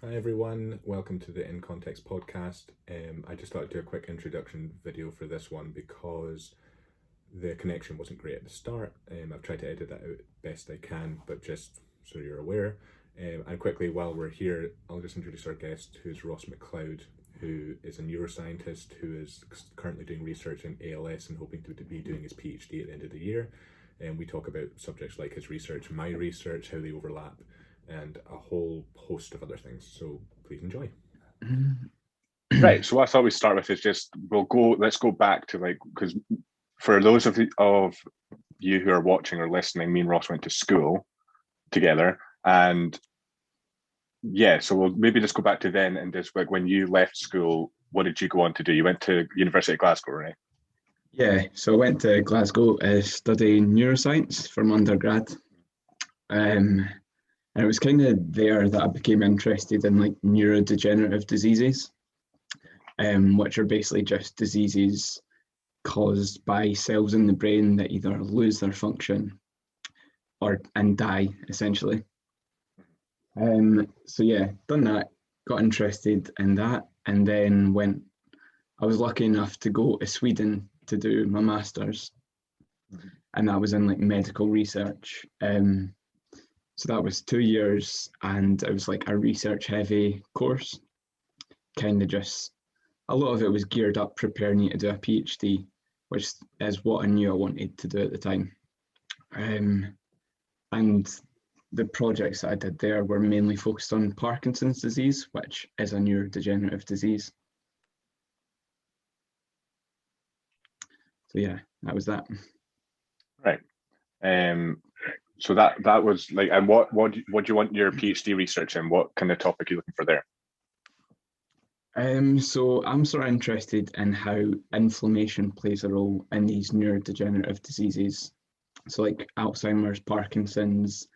Hi everyone, welcome to the In Context podcast. I just thought I'd do a quick introduction video for this one because the connection wasn't great at the start. I've tried to edit that out best I can, but just so you're aware. And quickly, while we're here, I'll just introduce our guest, who's Ross McLeod, who is a neuroscientist who is currently doing research in ALS and hoping to be doing his PhD at the end of the year. And we talk about subjects like his research, my research, how they overlap, and a whole host of other things. So please enjoy. Right. So what I thought we'd start with is let's go back to because for those of you who are watching or listening, me and Ross went to school together. And yeah, so we'll maybe just go back to then and just like when you left school, what did you go on to do? You went to University of Glasgow, right? Yeah, so I went to Glasgow studying neuroscience from undergrad. And it was kind of there that I became interested in like neurodegenerative diseases, which are basically just diseases caused by cells in the brain that either lose their function and die, essentially. So yeah, done that, got interested in that, and then I was lucky enough to go to Sweden to do my master's, and that was in like medical research. So that was 2 years, and it was like a research heavy course. Kind of just, a lot of it was geared up preparing you to do a PhD, which is what I knew I wanted to do at the time. And the projects that I did there were mainly focused on Parkinson's disease, which is a neurodegenerative disease. So yeah, that was that. Right. So that was like, and what do you want your PhD research in? What kind of topic are you looking for there? So I'm sort of interested in how inflammation plays a role in these neurodegenerative diseases. So like Alzheimer's, Parkinson's,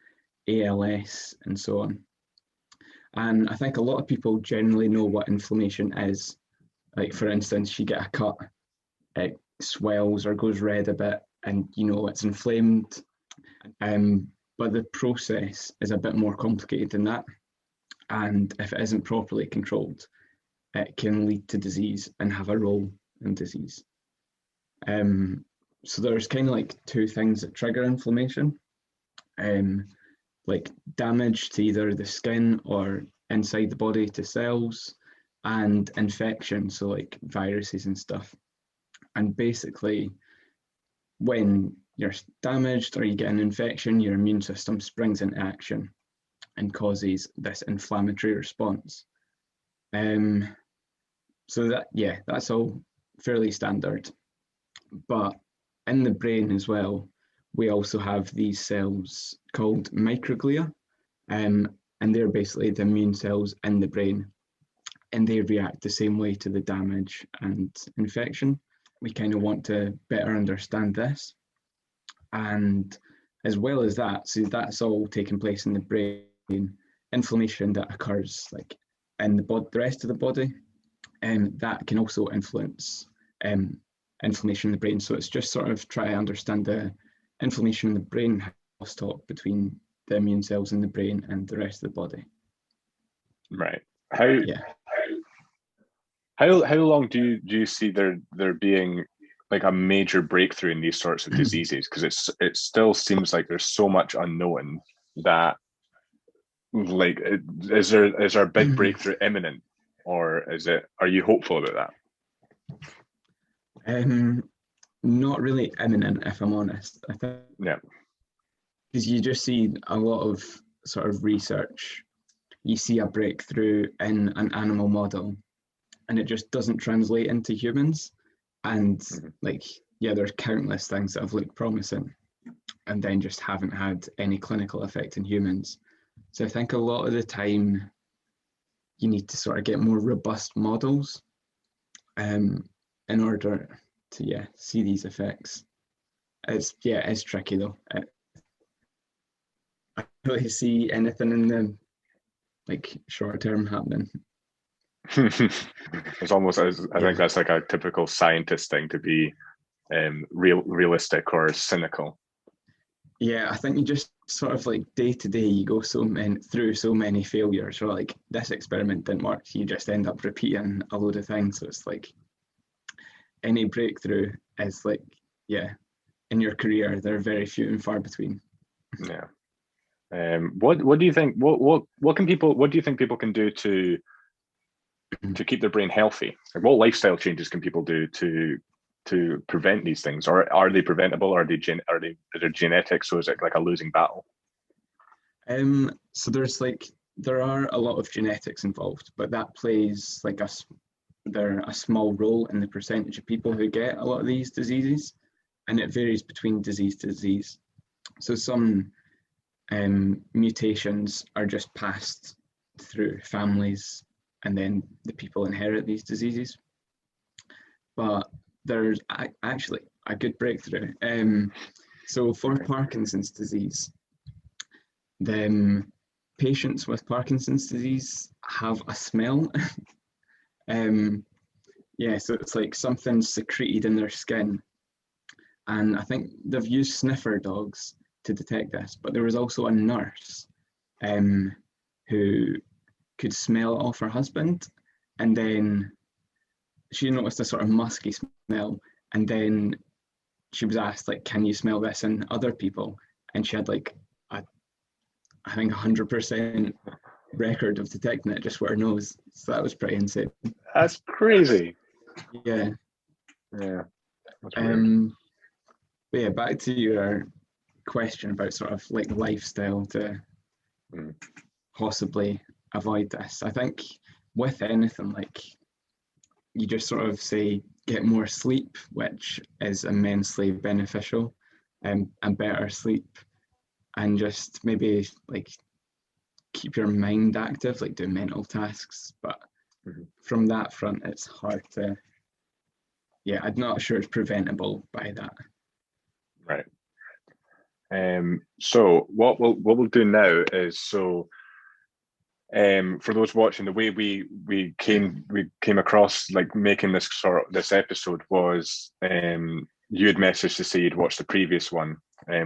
ALS, and so on. And I think a lot of people generally know what inflammation is. Like for instance, you get a cut, it swells or goes red a bit, and you know it's inflamed. But the process is a bit more complicated than that. And if it isn't properly controlled, it can lead to disease and have a role in disease. So there's kind of like two things that trigger inflammation, like damage to either the skin or inside the body to cells, and infection, so like viruses and stuff. And basically, when you're damaged or you get an infection, your immune system springs into action and causes this inflammatory response. So that's all fairly standard. But in the brain as well, we also have these cells called microglia, and they're basically the immune cells in the brain, and they react the same way to the damage and infection. We kind of want to better understand this. And as well as that, so that's all taking place in the brain, inflammation that occurs like in the rest of the body, and that can also influence inflammation in the brain. So it's just sort of try to understand the inflammation in the brain, crosstalk between the immune cells in the brain and the rest of the body. Right. How long do you see there being like a major breakthrough in these sorts of diseases? Because it still seems like there's so much unknown that like is there a big breakthrough imminent, or are you hopeful about that? Not really imminent, if I'm honest. I think because you just see a lot of sort of research. You see a breakthrough in an animal model, and it just doesn't translate into humans. And there's countless things that have looked promising and then just haven't had any clinical effect in humans. So I think a lot of the time you need to sort of get more robust models in order to see these effects. It's tricky though. I don't really see anything in the short term happening. It's almost, I think that's like a typical scientist thing to be realistic or cynical. Yeah, I think you just sort of like day to day, you go through so many failures, or like this experiment didn't work. You just end up repeating a load of things. So it's like any breakthrough is like, yeah, in your career, they're very few and far between. Yeah. What do you think? What do you think people can do to keep their brain healthy? Like, what lifestyle changes can people do to prevent these things, or are they preventable? Are they genetic? So is it like a losing battle? So there are a lot of genetics involved, but that plays like they're a small role in the percentage of people who get a lot of these diseases, and it varies between disease to disease. So some mutations are just passed through families, and then the people inherit these diseases. But there's actually a good breakthrough. So for Parkinson's disease, the patients with Parkinson's disease have a smell. Yeah, so it's like something secreted in their skin. And I think they've used sniffer dogs to detect this, but there was also a nurse who could smell it off her husband, and then she noticed a sort of musky smell, and then she was asked, like, can you smell this in other people? And she had like I think 100% record of detecting it just with her nose. So that was pretty insane. That's crazy. Yeah. Yeah. That's weird. But yeah, back to your question about sort of like lifestyle to possibly avoid this. I think with anything, like, you just sort of say get more sleep, which is immensely beneficial, and better sleep, and just maybe like keep your mind active, like do mental tasks. But from that front, it's hard to, yeah, I'm not sure it's preventable by that. Right. So what we'll do now is, so for those watching, the way we came across like making this episode was you had messaged to say you'd watched the previous one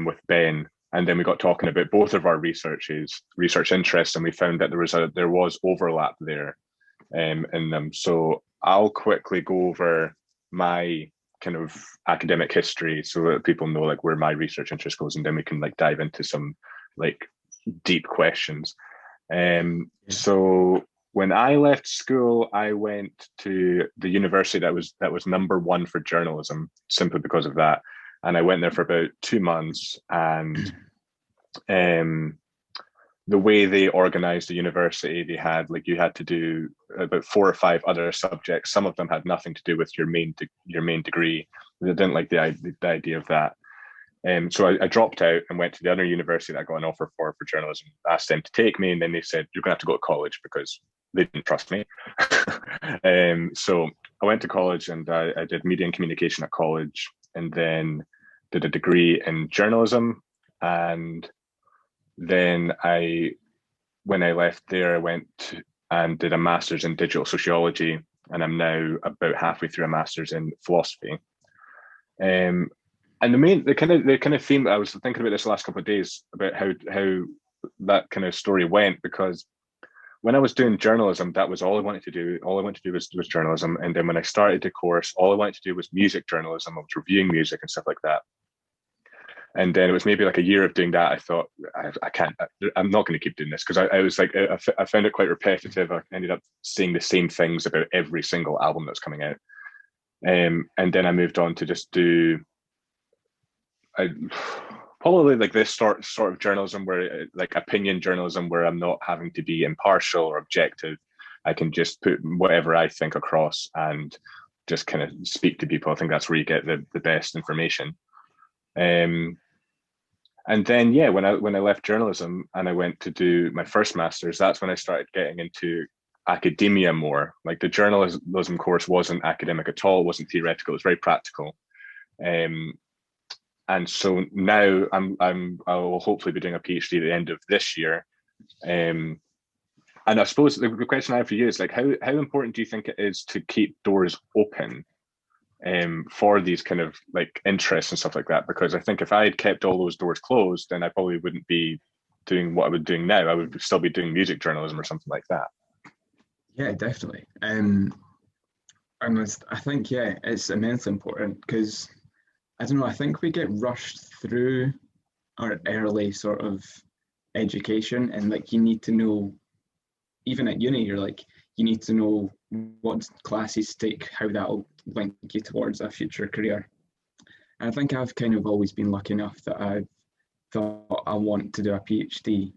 with Ben, and then we got talking about both of our research interests, and we found that there was overlap there in them. So I'll quickly go over my kind of academic history so that people know like where my research interest goes, and then we can like dive into some like deep questions. So when I left school, I went to the university that was #1 for journalism, simply because of that. And I went there for about 2 months, and the way they organized the university, they had like, you had to do about 4 or 5 other subjects. Some of them had nothing to do with your main degree. They didn't like the idea of that. So I dropped out and went to the other university that I got an offer for journalism, asked them to take me, and then they said, you're going to have to go to college, because they didn't trust me. So I went to college, and I did media and communication at college, and then did a degree in journalism. And then when I left there, I went and did a master's in digital sociology, and I'm now about halfway through a master's in philosophy. And the kind of theme, I was thinking about this the last couple of days about how that kind of story went, because when I was doing journalism, that was all I wanted to do. All I wanted to do was journalism. And then when I started the course, all I wanted to do was music journalism. I was reviewing music and stuff like that. And then it was maybe like a year of doing that. I thought, I'm not going to keep doing this, because I was like, I found it quite repetitive. I ended up saying the same things about every single album that's coming out. And then I moved on to just do probably like this sort of journalism, where like opinion journalism, where I'm not having to be impartial or objective. I can just put whatever I think across and just kind of speak to people. I think that's where you get the best information. And then, yeah, when I left journalism and I went to do my first master's, that's when I started getting into academia more. Like, the journalism course wasn't academic at all, it wasn't theoretical, it was very practical. And so now I will hopefully be doing a PhD at the end of this year. And I suppose the question I have for you is, like, how important do you think it is to keep doors open for these kind of like interests and stuff like that. Because I think if I had kept all those doors closed, then I probably wouldn't be doing what I would be doing now. I would still be doing music journalism or something like that. Yeah, definitely. I think, yeah, it's immensely important because, I don't know, I think we get rushed through our early sort of education, and like you need to know, even at uni, you're like, you need to know what classes to take, how that'll link you towards a future career. And I think I've kind of always been lucky enough that I thought I want to do a PhD.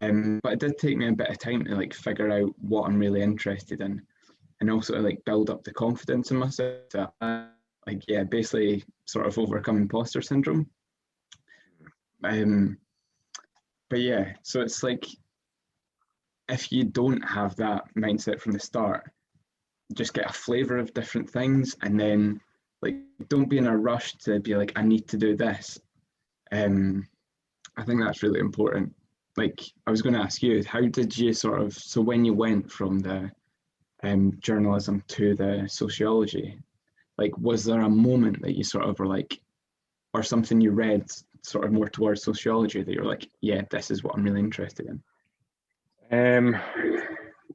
But it did take me a bit of time to like figure out what I'm really interested in, and also to like build up the confidence in myself to like, yeah, basically sort of overcome imposter syndrome. But yeah, so it's like, if you don't have that mindset from the start, just get a flavor of different things, and then like don't be in a rush to be like, I need to do this. I think that's really important. Like, I was going to ask you, how did you sort of, so when you went from the journalism to the sociology, like, was there a moment that you sort of were like, or something you read sort of more towards sociology that you're like, yeah, this is what I'm really interested in?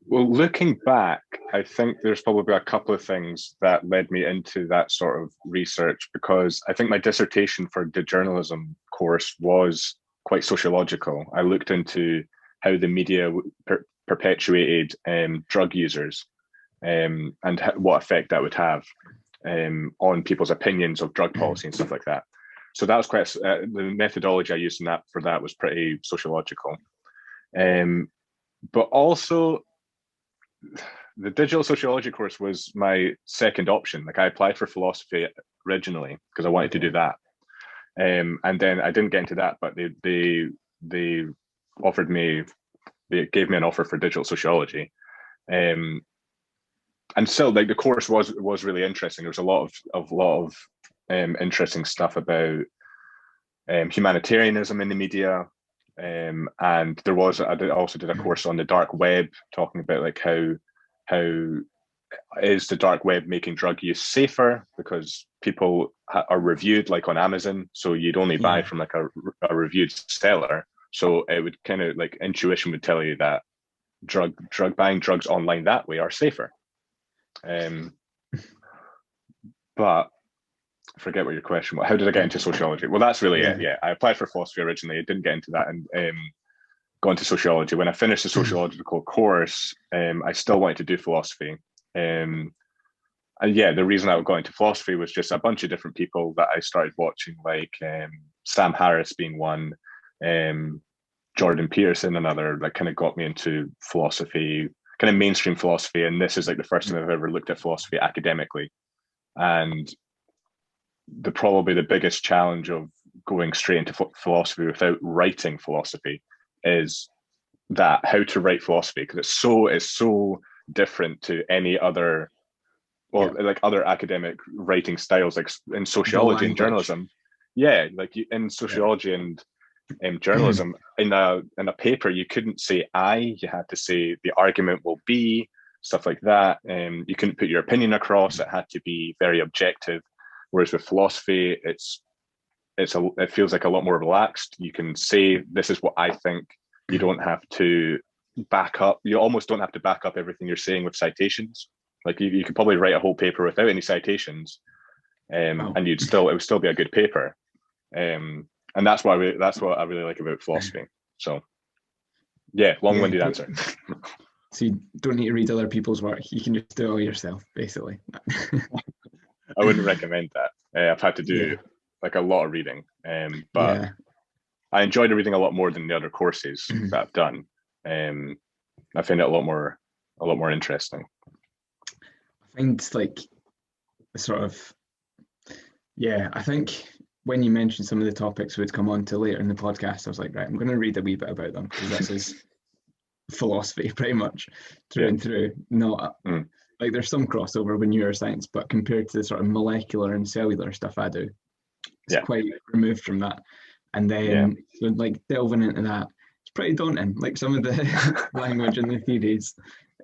Well, looking back, I think there's probably a couple of things that led me into that sort of research, because I think my dissertation for the journalism course was quite sociological. I looked into how the media perpetuated drug users, and what effect that would have on people's opinions of drug policy and stuff like that. So that was quite the methodology I used for that was pretty sociological. But also, the digital sociology course was my second option. Like, I applied for philosophy originally because I wanted to do that, and then I didn't get into that. But they offered me, they gave me an offer for digital sociology, and so like the course was really interesting. There was a lot of interesting stuff about humanitarianism in the media. And I also did a course on the dark web, talking about like how is the dark web making drug use safer, because people are reviewed like on Amazon, so you'd only buy from like a reviewed seller. So it would kind of like, intuition would tell you that buying drugs online that way are safer. But I forget what your question was. How did I get into sociology? Well, that's really it. Yeah, I applied for philosophy originally. I didn't get into that, and got into sociology. When I finished the sociological course, I still wanted to do philosophy. And yeah, the reason I got into philosophy was just a bunch of different people that I started watching, like Sam Harris being one, Jordan Peterson another, that kind of got me into philosophy, kind of mainstream philosophy. And this is like the first time I've ever looked at philosophy academically. And probably the biggest challenge of going straight into philosophy without writing philosophy is that how to write philosophy, because it's so different to any other, like other academic writing styles, like in sociology and journalism. Yeah, like in sociology and journalism, in a paper you couldn't say I, you had to say the argument will be, stuff like that. You couldn't put your opinion across. It had to be very objective. Whereas with philosophy, it feels like a lot more relaxed. You can say, this is what I think. You don't have to back up. You almost don't have to back up everything you're saying with citations. Like you could probably write a whole paper without any citations, and it would still be a good paper. And that's what I really like about philosophy. So yeah, long-winded answer. So you don't need to read other people's work. You can just do it all yourself, basically. I wouldn't recommend that. I've had to do like a lot of reading, but I enjoyed reading a lot more than the other courses that I've done. I find it a lot more interesting. I find like sort of, I think when you mentioned some of the topics we'd come on to later in the podcast, I was like, right, I'm going to read a wee bit about them, because this is philosophy pretty much through and through. Not like there's some crossover with neuroscience, but compared to the sort of molecular and cellular stuff I do, it's quite removed from that. And then so like delving into that, it's pretty daunting. Like some of the language and the theories,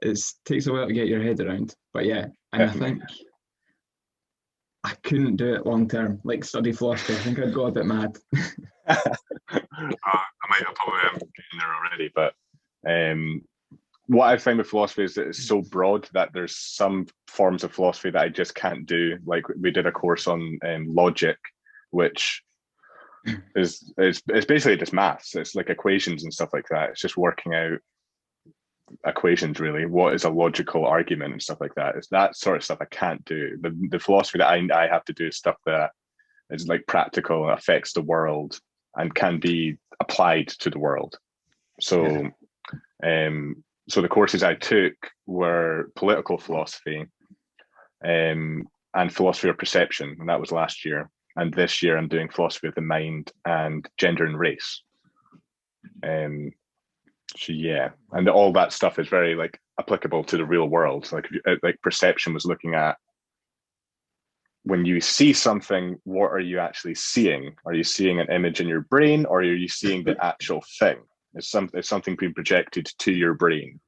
it takes a while to get your head around. But and I think I couldn't do it long term, like study philosophy. I think I'd go a bit mad. I might have probably am getting there already, but what I find with philosophy is that it's so broad that there's some forms of philosophy that I just can't do. Like we did a course on logic, which is it's basically just maths. It's like equations and stuff like that. It's just working out equations, really. What is a logical argument and stuff like that? It's that sort of stuff I can't do. The philosophy that I have to do is stuff that is like practical and affects the world and can be applied to the world. So so the courses I took were political philosophy and philosophy of perception, and that was last year. And this year I'm doing philosophy of the mind and gender and race. So yeah, and all that stuff is very like applicable to the real world. Like perception was looking at when you see something, what are you actually seeing? Are you seeing an image in your brain, or are you seeing the actual thing? Is something being projected to your brain?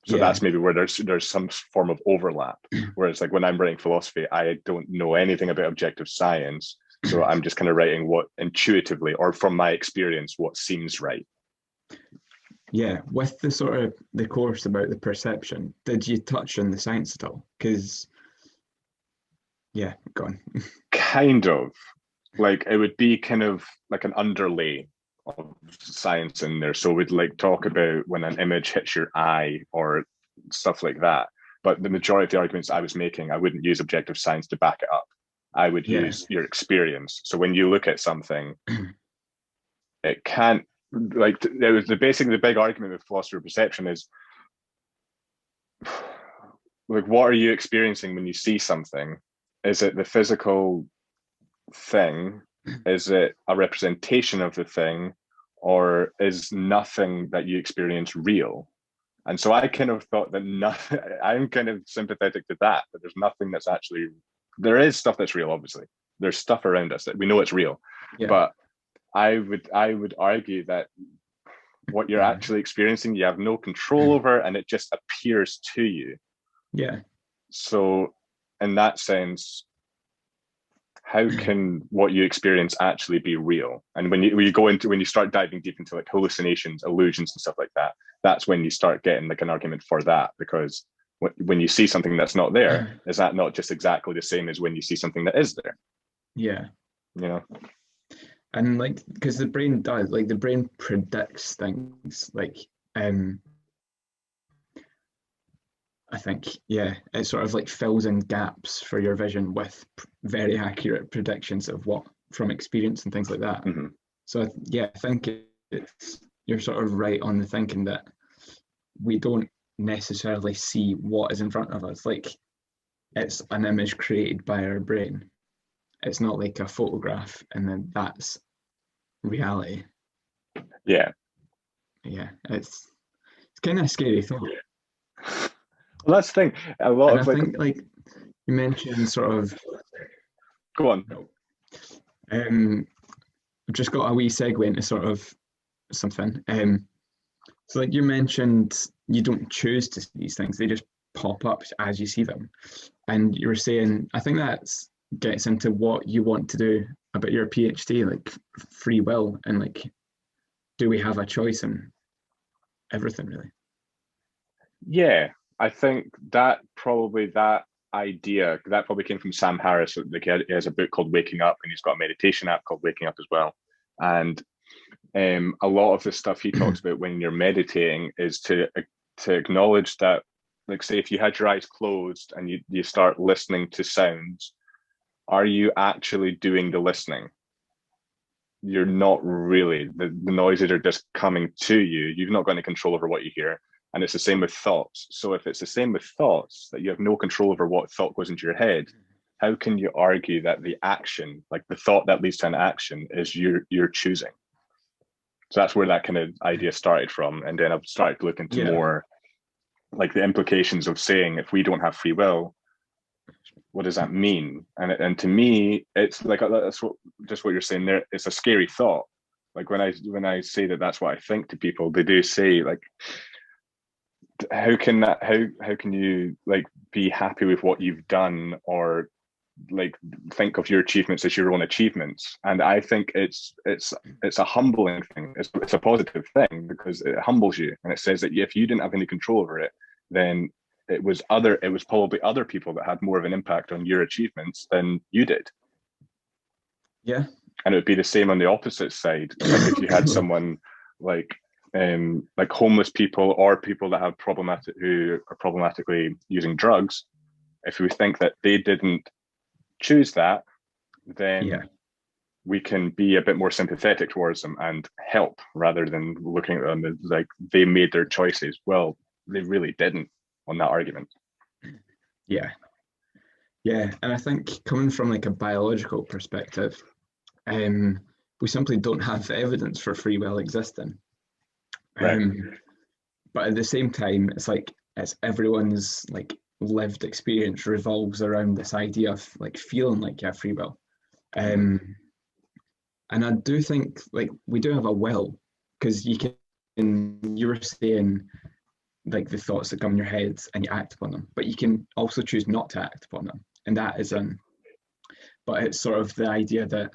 So that's maybe where there's some form of overlap. Whereas like when I'm writing philosophy, I don't know anything about objective science. So I'm just kind of writing what intuitively or from my experience, what seems right. Yeah, with the sort of the course about the perception, did you touch on the science at all? Because, yeah, go on. Kind of. Like it would be kind of like an underlay of science in there. So we'd like talk about when an image hits your eye or stuff like that. But the majority of the arguments I was making, I wouldn't use objective science to back it up. I would use your experience. So when you look at something, it can't, like, there was the big argument with philosophy of perception is, like, what are you experiencing when you see something? Is it the physical thing? Is it a representation of the thing? Or is nothing that you experience real? And so I kind of thought that nothing, I'm kind of sympathetic to that there's nothing that's actually, there is stuff that's real, obviously. There's stuff around us that we know it's real. But I would argue that what you're actually experiencing, you have no control over, and it just appears to you. Yeah. So in that sense, how can what you experience actually be real? And when you start diving deep into like hallucinations, illusions and stuff like that, that's when you start getting like an argument for that, because when you see something that's not there, is that not just exactly the same as when you see something that is there? Yeah. You know? And like, because the brain does, like the brain predicts things, like I think, it sort of like fills in gaps for your vision with very accurate predictions of what from experience and things like that. Mm-hmm. So I think you're sort of right on the thinking that we don't necessarily see what is in front of us. Like it's an image created by our brain. It's not like a photograph and then that's reality. Yeah. It's kind of a scary thought. Well, that's the thing. I think like you mentioned sort of go on. I've just got a wee segue into sort of something. So like you mentioned, you don't choose to see these things; they just pop up as you see them. And you were saying, I think that gets into what you want to do about your PhD, like free will, and like, do we have a choice in everything, really? Yeah, I think that idea probably came from Sam Harris. Like he has a book called Waking Up, and he's got a meditation app called Waking Up as well. And a lot of the stuff he talks about when you're meditating is to acknowledge that, like, say if you had your eyes closed and you start listening to sounds, are you actually doing the listening? You're not really. The noises are just coming to you. You've not got any control over what you hear. And it's the same with thoughts. So if it's the same with thoughts, that you have no control over what thought goes into your head, how can you argue that the action, like the thought that leads to an action, is you're choosing? So that's where that kind of idea started from. And then I've started to look into more like the implications of saying, if we don't have free will, what does that mean? And to me, it's like, that's what you're saying there. It's a scary thought. Like when I say that's what I think to people, they do say, like, how can you like be happy with what you've done, or like think of your achievements as your own achievements. And I think it's a humbling thing. It's a positive thing because it humbles you, and it says that if you didn't have any control over it, then it was probably other people that had more of an impact on your achievements than you did. Yeah. And it would be the same on the opposite side. Like if you had someone like homeless people or people that have who are problematically using drugs, if we think that they didn't choose that, then we can be a bit more sympathetic towards them and help, rather than looking at them as like they made their choices. Well, they really didn't on that argument. Yeah. And I think coming from like a biological perspective, we simply don't have evidence for free will existing. Right. But at the same time, it's everyone's like lived experience revolves around this idea of like feeling like you have free will. And I do think like we do have a will, because you were saying like the thoughts that come in your head and you act upon them, but you can also choose not to act upon them. And that is but it's sort of the idea that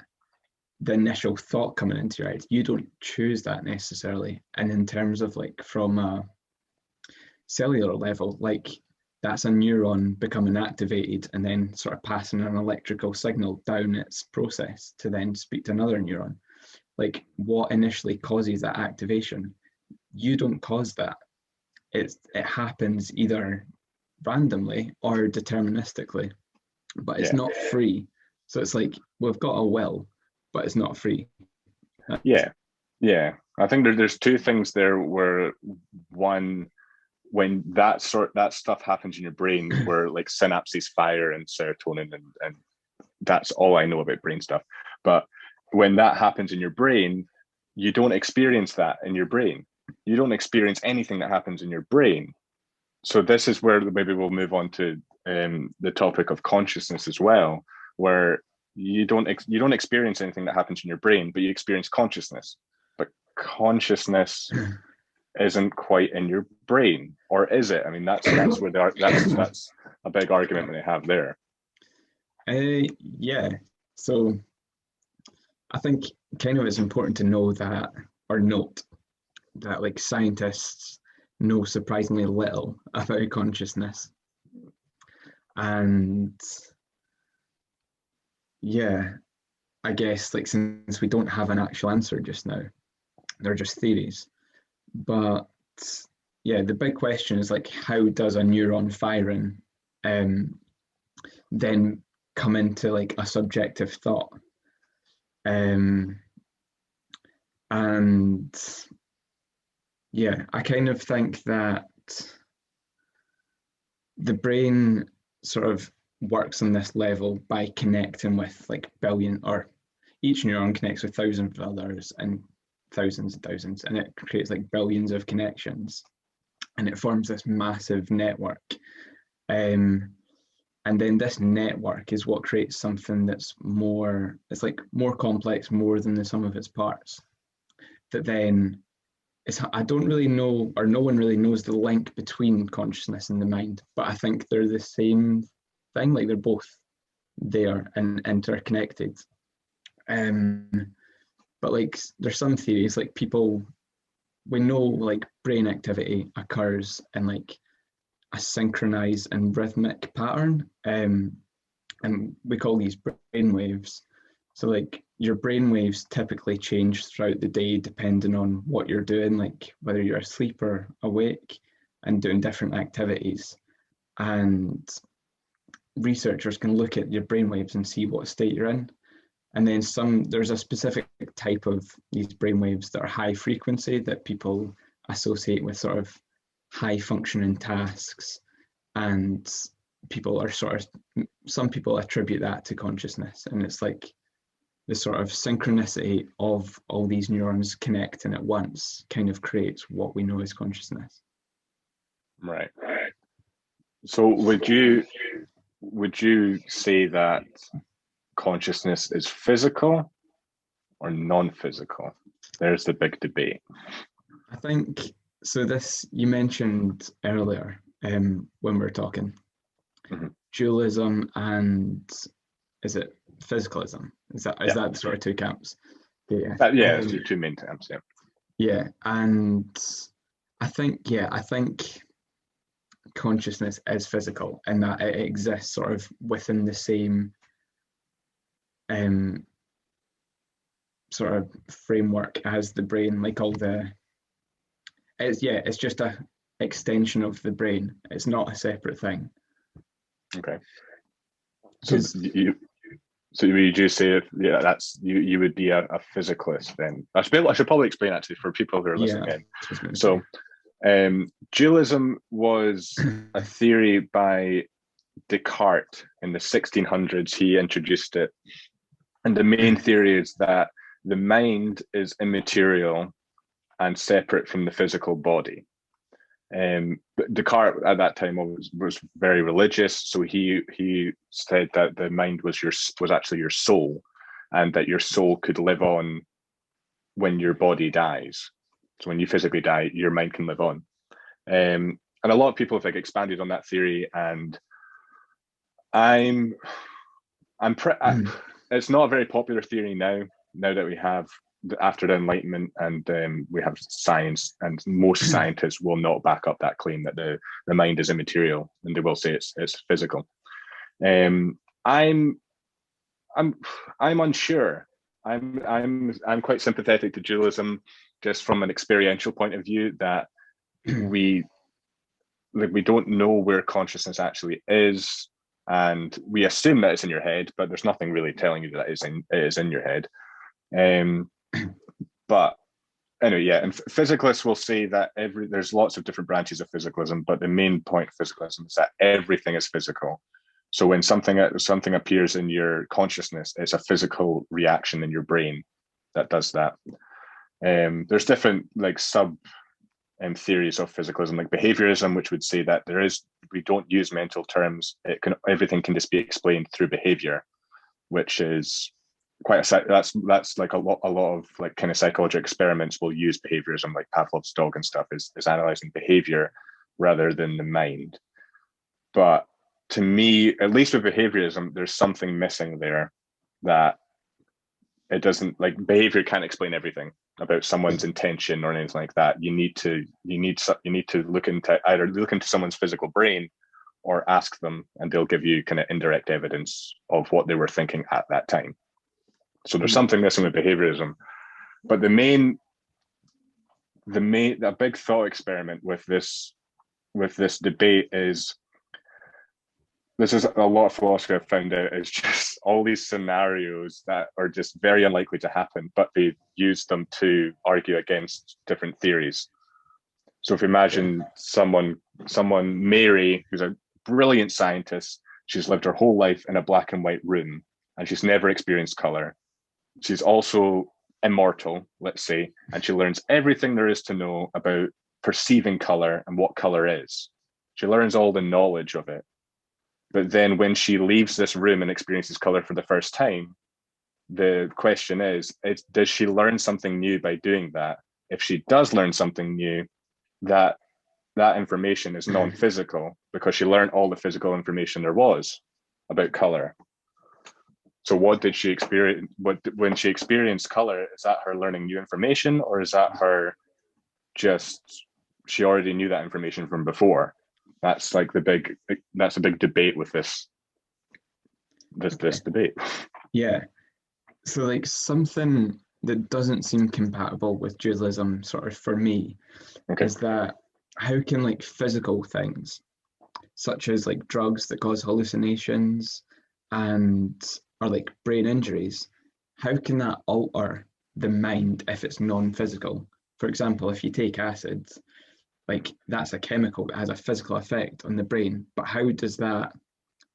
the initial thought coming into your head, you don't choose that necessarily. And in terms of like from a cellular level, like that's a neuron becoming activated and then sort of passing an electrical signal down its process to then speak to another neuron. Like what initially causes that activation? You don't cause that. It happens either randomly or deterministically, but it's not free. So it's like we've got a will, but it's not free. Yeah. I think there's two things there. Where one, when that stuff happens in your brain, where like synapses fire and serotonin, and that's all I know about brain stuff. But when that happens in your brain, you don't experience that in your brain. You don't experience anything that happens in your brain. So this is where maybe we'll move on to the topic of consciousness as well, where you don't experience anything that happens in your brain, but you experience consciousness. But consciousness isn't quite in your brain, or is it? I mean, that's where that's a big argument that they have there. Yeah. So I think kind of it's important to know that, or note that like scientists know surprisingly little about consciousness. And yeah, I guess like since we don't have an actual answer just now, they're just theories. But yeah, the big question is like, how does a neuron firing then come into like a subjective thought? And yeah, I kind of think that the brain sort of works on this level by connecting with like each neuron connects with thousands of others and thousands and thousands, and it creates like billions of connections, and it forms this massive network. And then this network is what creates something that's more complex, more than the sum of its parts. That then I don't really know, or no one really knows the link between consciousness and the mind, but I think they're the same thing, like they're both there and interconnected. But like there's some theories, like we know like brain activity occurs in like a synchronized and rhythmic pattern, and we call these brain waves. So like your brain waves typically change throughout the day depending on what you're doing, like whether you're asleep or awake and doing different activities. And researchers can look at your brain waves and see what state you're in. And then there's a specific type of these brain waves that are high frequency that people associate with sort of high functioning tasks. And some people attribute that to consciousness. And it's like the sort of synchronicity of all these neurons connecting at once kind of creates what we know as consciousness. Right. So would you say that consciousness is physical or non-physical? There's the big debate. I think so. This you mentioned earlier when we were talking dualism and is it physicalism? Is that Yeah. the sort of two camps? Yeah. It's the two main camps. Yeah. Yeah, and I think consciousness is physical in that it exists sort of within the same sort of framework as the brain, like all the it's just a extension of the brain. It's not a separate thing. Okay. So you just say that's you would be a physicalist then. I should probably explain actually for people who are listening in. So dualism was a theory by Descartes in the 1600s. He introduced it, and the main theory is that the mind is immaterial and separate from the physical body. Descartes at that time was very religious, so he said that the mind was actually your soul, and that your soul could live on when your body dies. So when you physically die, your mind can live on. And a lot of people have expanded on that theory, and it's not a very popular theory now that we have after the Enlightenment, and we have science, and most scientists will not back up that claim that the mind is immaterial, and they will say it's physical. I'm unsure. I'm quite sympathetic to dualism, just from an experiential point of view, that we don't know where consciousness actually is, and we assume that it's in your head, but there's nothing really telling you that it is in your head. But anyway, and physicalists will say that there's lots of different branches of physicalism, but the main point of physicalism is that everything is physical. So when something appears in your consciousness, it's a physical reaction in your brain that does that. There's different sub theories of physicalism, like behaviorism, which would say that we don't use mental terms. Everything can just be explained through behavior, which is that's like a lot of kind of psychological experiments will use behaviorism, like Pavlov's dog and stuff is analyzing behavior rather than the mind. But to me, at least with behaviorism, there's something missing there, that it doesn't, behavior can't explain everything about someone's intention or anything like that. You need to look into someone's physical brain, or ask them, and they'll give you kind of indirect evidence of what they were thinking at that time. So there's something missing with behaviorism. But the big thought experiment with this debate is, this is a lot of philosophy I've found out, is just all these scenarios that are just very unlikely to happen, but they use them to argue against different theories. So if you imagine someone, Mary, who's a brilliant scientist, she's lived her whole life in a black and white room, and she's never experienced color. She's also immortal, let's say, and she learns everything there is to know about perceiving color and what color is. She learns all the knowledge of it. But then when she leaves this room and experiences color for the first time, the question is, does she learn something new by doing that? If she does learn something new, that information is non-physical, because she learned all the physical information there was about color. So what did she experience? When she experienced color, is that her learning new information, or is that her she already knew that information from before? That's a big debate with this debate. Yeah. So something that doesn't seem compatible with dualism, sort of for me, is that how can physical things, such as drugs that cause hallucinations or brain injuries, how can that alter the mind if it's non-physical? For example, if you take acid, that's a chemical that has a physical effect on the brain. But how does that,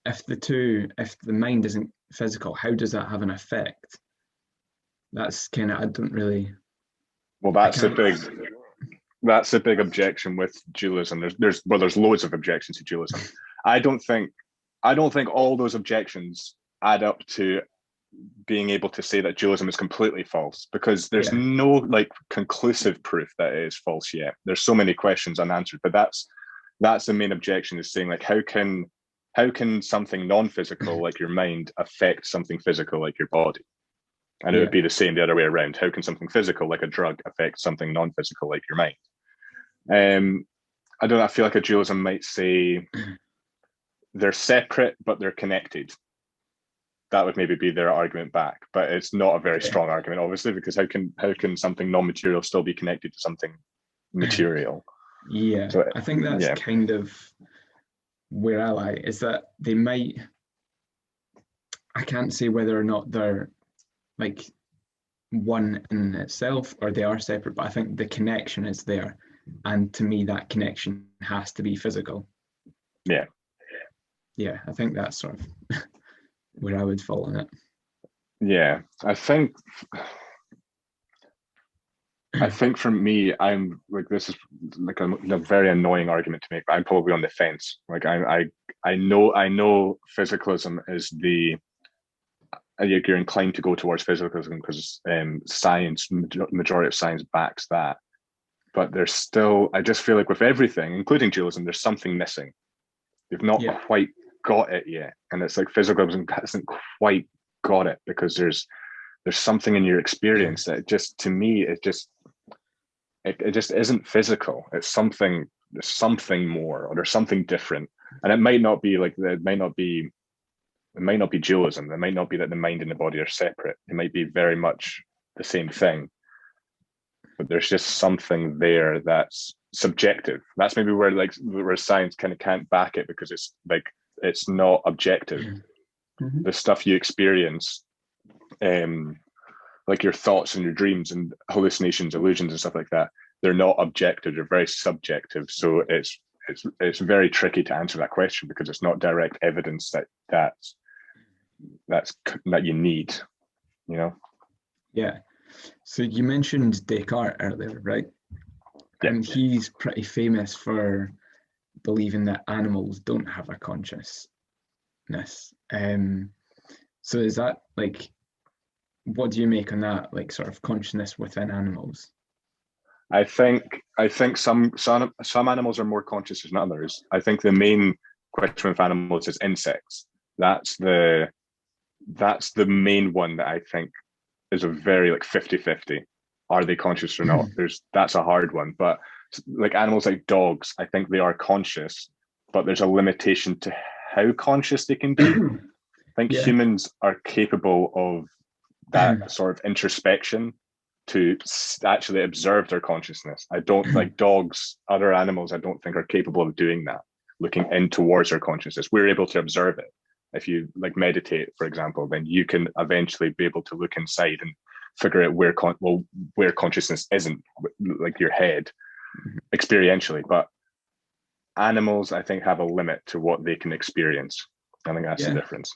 if the mind isn't physical, how does that have an effect? That's kind of, I don't really. Well, that's a big objection with dualism. There's loads of objections to dualism. I don't think all those objections add up to being able to say that dualism is completely false, because there's no conclusive proof that it is false yet. There's so many questions unanswered, but that's the main objection, is saying how how can something non-physical like your mind affect something physical like your body? And it would be the same the other way around. How can something physical like a drug affect something non-physical like your mind? I don't know, I feel like a dualism might say they're separate, but they're connected. That would maybe be their argument back, but it's not a very strong argument, obviously, because how can something non-material still be connected to something material? Yeah, so, I think that's kind of where I lie, is that they might, I can't say whether or not they're like one in itself or they are separate, but I think the connection is there. And to me, that connection has to be physical. Yeah. Yeah, I think that's sort of where I would fall in it. Yeah, I think for me, I'm like, this is like a very annoying argument to make, but I'm probably on the fence. Like I know physicalism is you're inclined to go towards physicalism because science, majority of science backs that. But there's still, I just feel like with everything, including dualism, there's something missing. They've not quite got it yet. And it's like physicalism hasn't quite got it because there's something in your experience that just, to me, it just isn't physical. It's something, there's something more, or there's something different. And it might not be like, it might not be dualism. It might not be that the mind and the body are separate. It might be very much the same thing. But there's just something there that's subjective. That's maybe where science kind of can't back it, because it's like, it's not objective. Mm-hmm. The stuff you experience, like your thoughts and your dreams and hallucinations, illusions and stuff like that, they're not objective, they're very subjective. So it's very tricky to answer that question, because it's not direct evidence that you need, you know? Yeah. So you mentioned Descartes earlier, right? Yeah. And he's pretty famous for believing that animals don't have a consciousness. So is that like, what do you make on that, like sort of consciousness within animals? I think some animals are more conscious than others. I think the main question with animals is insects. That's the main one that I think is a very like 50-50. Are they conscious or not? That's a hard one. But like animals like dogs, I think they are conscious, but there's a limitation to how conscious they can be. I think humans are capable of that sort of introspection to actually observe their consciousness. I don't like dogs, other animals, I don't think are capable of doing that, looking in towards their consciousness. We're able to observe it. If you like meditate, for example, then you can eventually be able to look inside and figure out where consciousness isn't, like your head, experientially. But animals, I think, have a limit to what they can experience. I think that's the difference.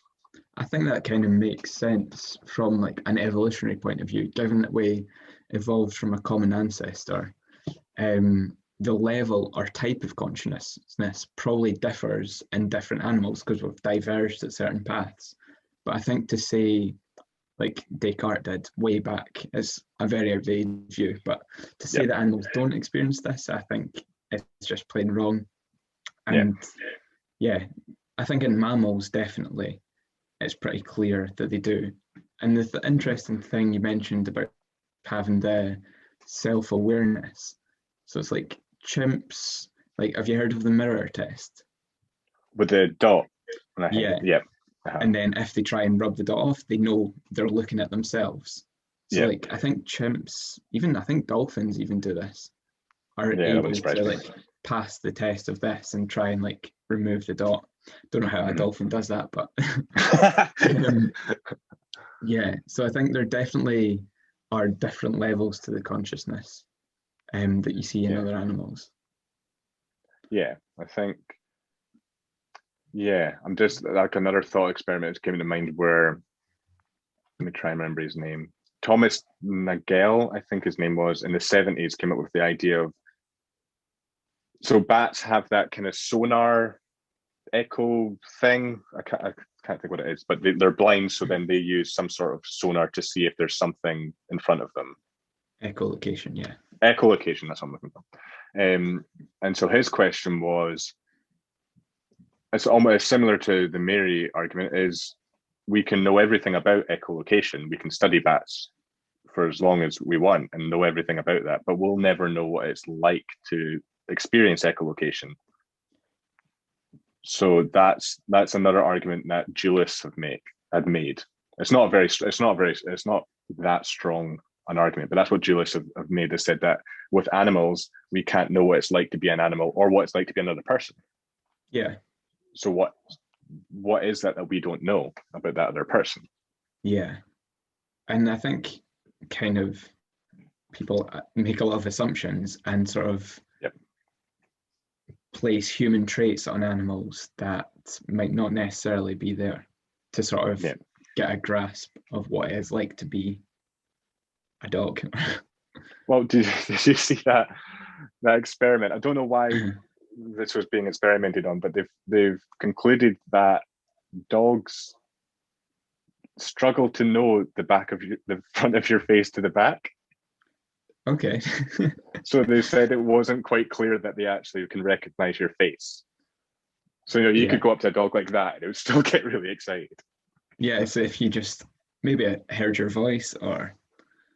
I think that kind of makes sense from like an evolutionary point of view, given that we evolved from a common ancestor. The level or type of consciousness probably differs in different animals because we've diverged at certain paths. But I think to say, like Descartes did way back, is a very outdated view. But to say that animals don't experience this, I think it's just plain wrong. And I think in mammals, definitely, it's pretty clear that they do. And the interesting thing you mentioned about having the self-awareness. So it's like chimps, like, have you heard of the mirror test? With the dot? And then if they try and rub the dot off, they know they're looking at themselves. So like, I think chimps, even I think dolphins even do this, are able to like pass the test of this and try and like remove the dot. Don't know how a dolphin does that, but so I think there definitely are different levels to the consciousness that you see in other animals. I think I'm just like, another thought experiment came to mind where, let me try and remember his name. Thomas Nagel, I think his name was, in the 70s, came up with the idea of, so bats have that kind of sonar echo thing. I can't think what it is, but they're blind, so then they use some sort of sonar to see if there's something in front of them. Echolocation, echolocation, that's what I'm looking for. And so his question was, it's almost similar to the Mary argument, is we can know everything about echolocation. We can study bats for as long as we want and know everything about that, but we'll never know what it's like to experience echolocation. So that's another argument that dualists had made. It's not that strong an argument, but that's what dualists have made. They said that with animals, we can't know what it's like to be an animal or what it's like to be another person. Yeah. So what is that we don't know about that other person? Yeah. And I think kind of people make a lot of assumptions and sort of place human traits on animals that might not necessarily be there to sort of get a grasp of what it is like to be a dog. Well, did you see that experiment? I don't know why this was being experimented on, but they've concluded that dogs struggle to know the front of your face to the back. Okay. So they said it wasn't quite clear that they actually can recognize your face. So you could go up to a dog like that and it would still get really excited. Yeah, so if you just maybe heard your voice or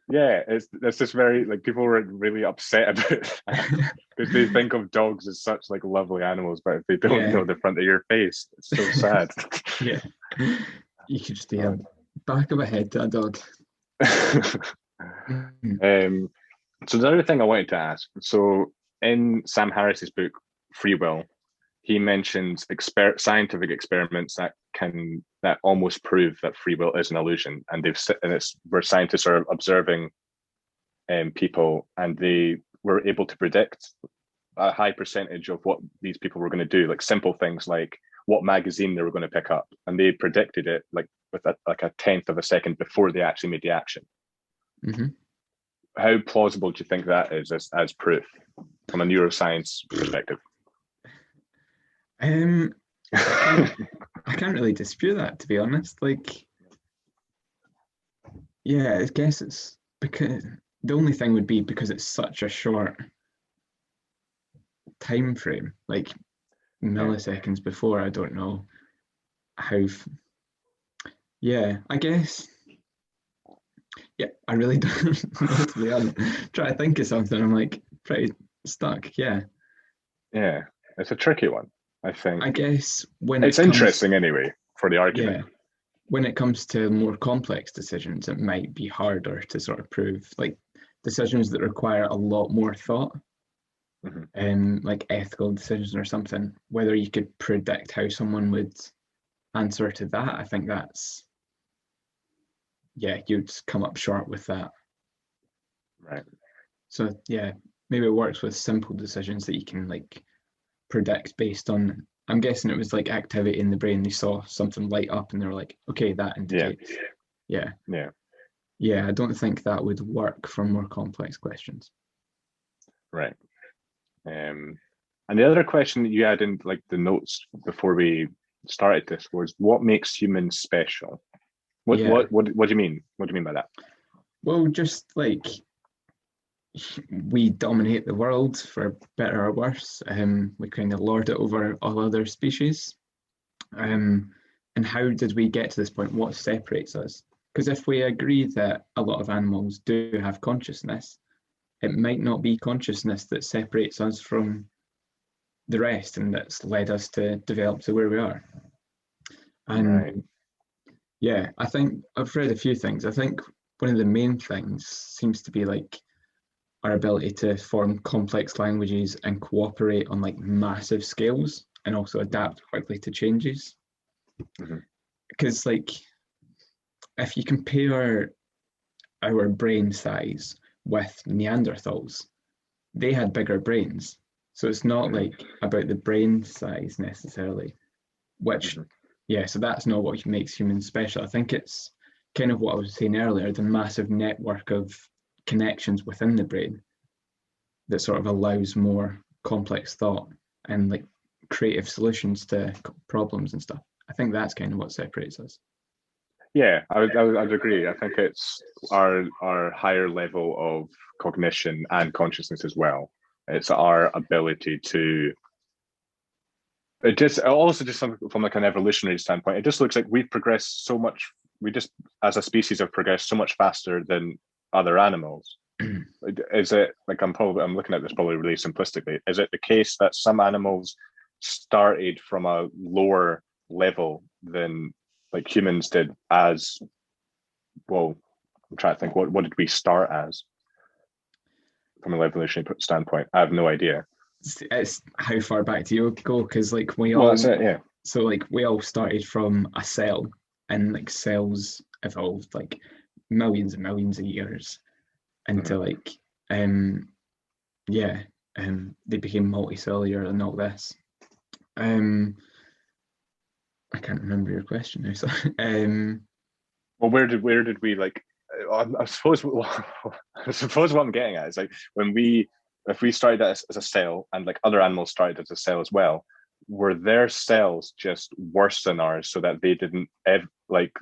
it's just very like people were really upset about that because they think of dogs as such like lovely animals, but if they don't know the front of your face, it's so sad. Yeah, you could just be a back of a head to a dog. So the other thing I wanted to ask, so in Sam Harris's book Free Will, he mentions scientific experiments that almost prove that free will is an illusion, and it's where scientists are observing people, and they were able to predict a high percentage of what these people were going to do, like simple things like what magazine they were going to pick up, and they predicted it like with a tenth of a second before they actually made the action. Mm-hmm. How plausible do you think that is as proof from a neuroscience perspective? I can't really dispute that, to be honest. Like, yeah, I guess it's because the only thing would be because it's such a short time frame, like milliseconds before. I don't know how. I guess. Yeah, I really don't know, to be honest. Try to think of something. I'm like pretty stuck. Yeah, it's a tricky one. I think. I guess when it's interesting anyway for the argument. Yeah, when it comes to more complex decisions, it might be harder to sort of prove, like decisions that require a lot more thought, like ethical decisions or something. Whether you could predict how someone would answer to that, I think that's. Yeah, you'd come up short with that. Right. So yeah, maybe it works with simple decisions that you can like predict based on. I'm guessing it was like activity in the brain. They saw something light up and they were like, okay, that indicates. Yeah. I don't think that would work for more complex questions. Right. And the other question that you had in like the notes before we started this was, what makes humans special? What do you mean? What do you mean by that? Well, just like we dominate the world for better or worse. We kind of lord it over all other species. And how did we get to this point? What separates us? Because if we agree that a lot of animals do have consciousness, it might not be consciousness that separates us from the rest and that's led us to develop to where we are. And yeah, I think I've read a few things. I think one of the main things seems to be like our ability to form complex languages and cooperate on like massive scales and also adapt quickly to changes. Because like if you compare our brain size with Neanderthals, they had bigger brains. So it's not like about the brain size necessarily, which so that's not what makes humans special. I think it's kind of what I was saying earlier, the massive network of connections within the brain that sort of allows more complex thought and like creative solutions to problems and stuff. I think that's kind of what separates us. Yeah, I would agree. I think it's our higher level of cognition and consciousness as well. It's our ability to it also just from like an evolutionary standpoint, it just looks like we've progressed so much. We just, as a species, have progressed so much faster than other animals. Is it like I'm looking at this probably really simplistically? Is it the case that some animals started from a lower level than like humans did? As well, I'm trying to think. What did we start as from an evolutionary standpoint? I have no idea. It's how far back do you go? Because like Well, that's it. Yeah. so like we all started from a cell, and like cells evolved like millions and millions of years into like yeah, they became multicellular and all this. I can't remember your question now. So Well, where did we like? I suppose I suppose what I'm getting at is like if we started as a cell and like other animals started as a cell as well, were their cells just worse than ours so that they didn't like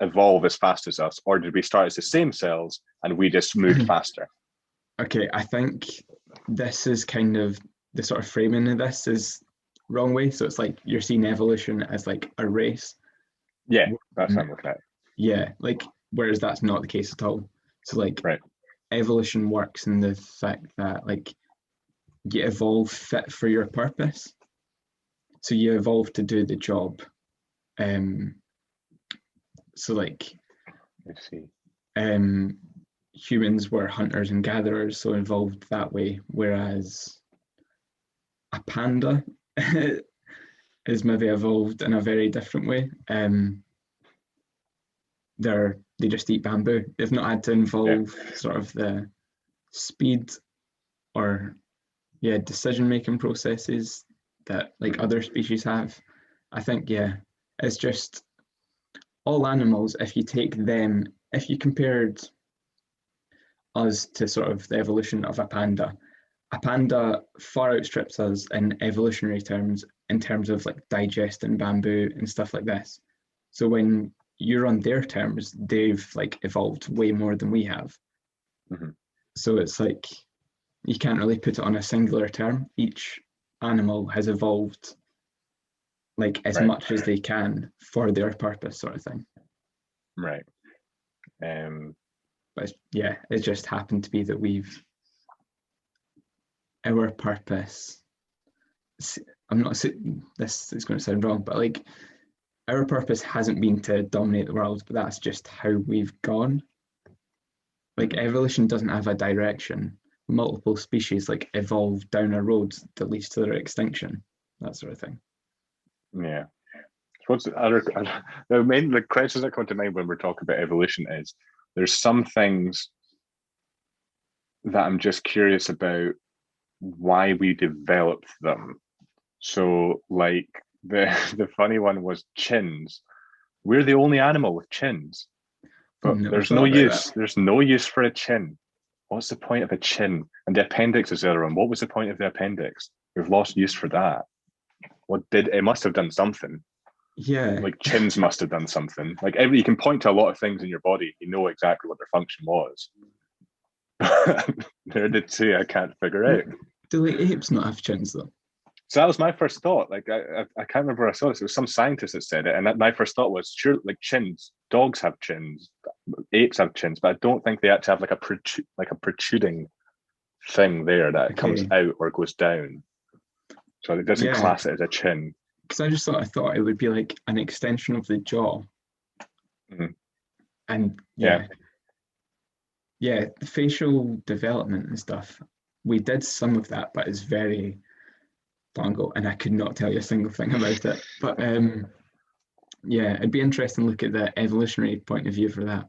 evolve as fast as us, or did we start as the same cells and we just moved faster? Okay, I think this is kind of the sort of framing of this is wrong way. So it's like you're seeing evolution as like a race. Yeah, that's what I'm looking at. Yeah, like whereas that's not the case at all. So like Right. evolution works in the fact that like you evolve fit for your purpose. So you evolve to do the job. So like Let's see. Humans were hunters and gatherers, so evolved that way, whereas a panda is maybe evolved in a very different way. They just eat bamboo. They've not had to involve sort of the speed or decision-making processes that like other species have. I think it's just all animals, if you compared us to sort of the evolution of a panda far outstrips us in evolutionary terms, in terms of like digesting bamboo and stuff like this. So when you're on their terms, they've like evolved way more than we have. Mm-hmm. So it's like you can't really put it on a singular term. Each animal has evolved like as much as they can for their purpose, sort of thing. Right. But it just happened to be that our purpose, I'm not saying this is going to sound wrong, but like our purpose hasn't been to dominate the world, but that's just how we've gone. Like evolution doesn't have a direction. Multiple species like evolve down a road that leads to their extinction, that sort of thing. Yeah. What's the questions that come to mind when we're talking about evolution is there's some things that I'm just curious about why we developed them. So like the funny one was chins. We're the only animal with chins, but there's no use. There's no use for a chin. What's the point of a chin? And the appendix is the other one. What was the point of the appendix? We've lost use for that. It must have done something. Yeah. Like chins must have done something. Like you can point to a lot of things in your body. You know exactly what their function was. They're the two I can't figure out. Do like apes not have chins though? So that was my first thought. Like I can't remember where I saw this. It was some scientist that said it, and my first thought was, sure, like chins. Dogs have chins, apes have chins, but I don't think they actually have like a protruding thing there that comes out or goes down. So it doesn't class it as a chin. Because I thought it would be like an extension of the jaw. Mm-hmm. And the facial development and stuff, we did some of that, but it's very long ago, and I could not tell you a single thing about it. But it'd be interesting to look at the evolutionary point of view for that.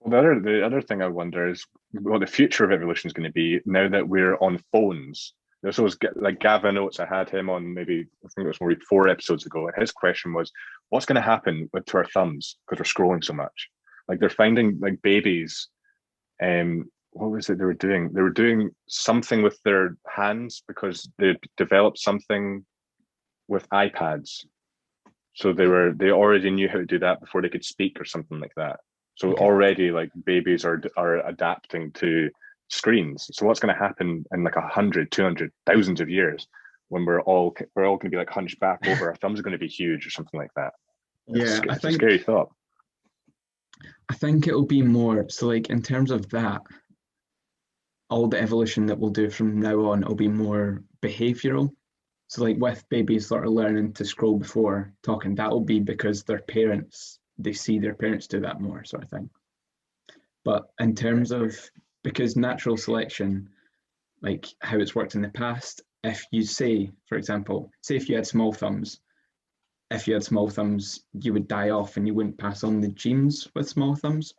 Well, the other thing I wonder is what the future of evolution is going to be now that we're on phones. There's always like Gavin Oates. I had him on maybe, I think it was maybe 4 episodes ago, and his question was, what's going to happen to our thumbs because we're scrolling so much? Like they're finding like babies, what was it they were doing? They were doing something with their hands because they developed something with iPads. So they already knew how to do that before they could speak or something like that. So already like babies are adapting to screens. So what's going to happen in like 100, 200, thousands of years when we're all going to be like hunched back over, our thumbs are going to be huge or something like that. Yeah, It's a scary thought. I think it'll be more, so like in terms of that, all the evolution that we'll do from now on will be more behavioral. So like with babies sort of learning to scroll before talking, that will be because they see their parents do that more, sort of thing. But in terms of, because natural selection, like how it's worked in the past, if you say, for example, say if you had small thumbs, you would die off and you wouldn't pass on the genes with small thumbs.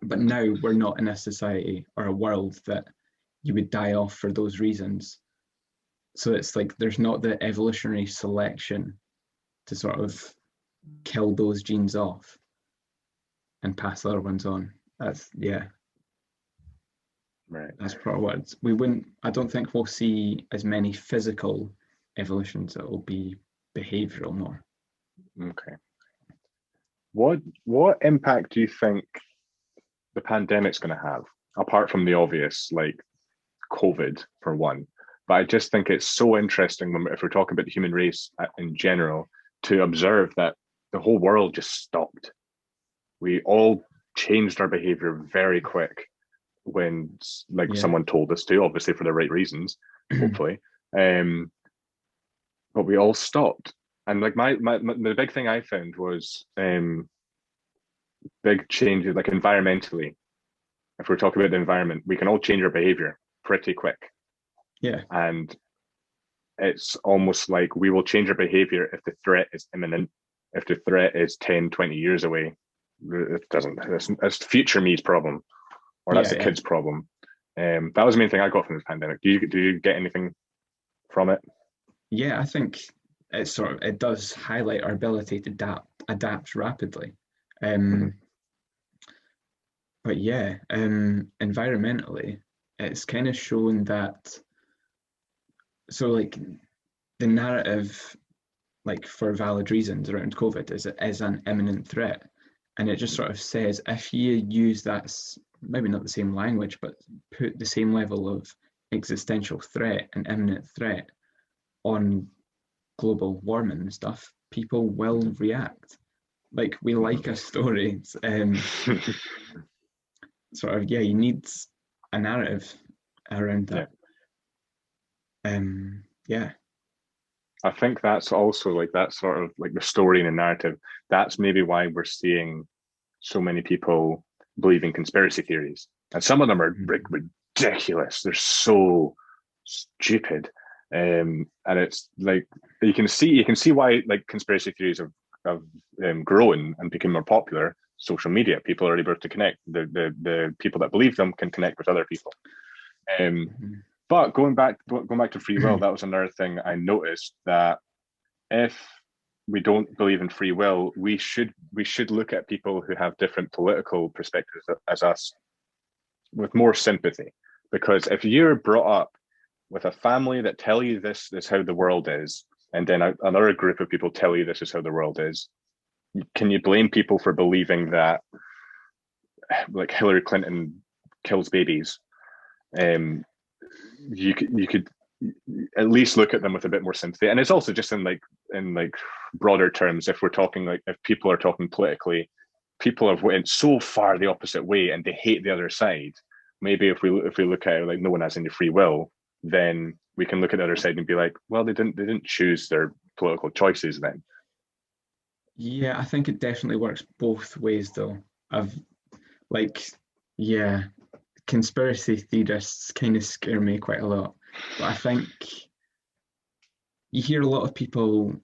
But now we're not in a society or a world that you would die off for those reasons. So it's like there's not the evolutionary selection to sort of kill those genes off and pass the other ones on. That's right. That's probably what I don't think we'll see as many physical evolutions. It will be behavioral more. Okay. What impact do you think the pandemic's going to have, apart from the obvious, like COVID for one? But I just think it's so interesting if we're talking about the human race in general, to observe that the whole world just stopped. We all changed our behavior very quick when someone told us to, obviously for the right reasons, hopefully. But we all stopped. And like the big thing I found was big changes, like environmentally. If we're talking about the environment, we can all change our behavior pretty quick. Yeah. And it's almost like we will change our behavior if the threat is imminent. If the threat is 10, 20 years away, it doesn't. That's future me's problem, or that's the kid's problem. That was the main thing I got from this pandemic. Do you get anything from it? Yeah, I think it does highlight our ability to adapt rapidly. But yeah, environmentally, it's kind of shown that. So like the narrative, like for valid reasons around COVID, is it is an imminent threat, and it just sort of says if you use that, maybe not the same language, but put the same level of existential threat and imminent threat on global warming and stuff, people will react. Like we like a story. Sort of, you need a narrative around that. I think that's also like that sort of like the story and the narrative. That's maybe why we're seeing so many people believing conspiracy theories, and some of them are ridiculous. They're so stupid, and it's like you can see why like conspiracy theories have grown and become more popular. Social media, people are able to connect. The people that believe them can connect with other people. But going back to free will, that was another thing I noticed, that if we don't believe in free will, we should look at people who have different political perspectives as us with more sympathy. Because if you're brought up with a family that tell you this is how the world is, and then another group of people tell you this is how the world is, can you blame people for believing that like Hillary Clinton kills babies? You could at least look at them with a bit more sympathy. And it's also just in broader terms, if we're talking like, if people are talking politically, people have went so far the opposite way and they hate the other side. Maybe if we look at it like no one has any free will, then we can look at the other side and be like, well, they didn't choose their political choices then. Yeah, I think it definitely works both ways though. Conspiracy theorists kind of scare me quite a lot. But I think you hear a lot of people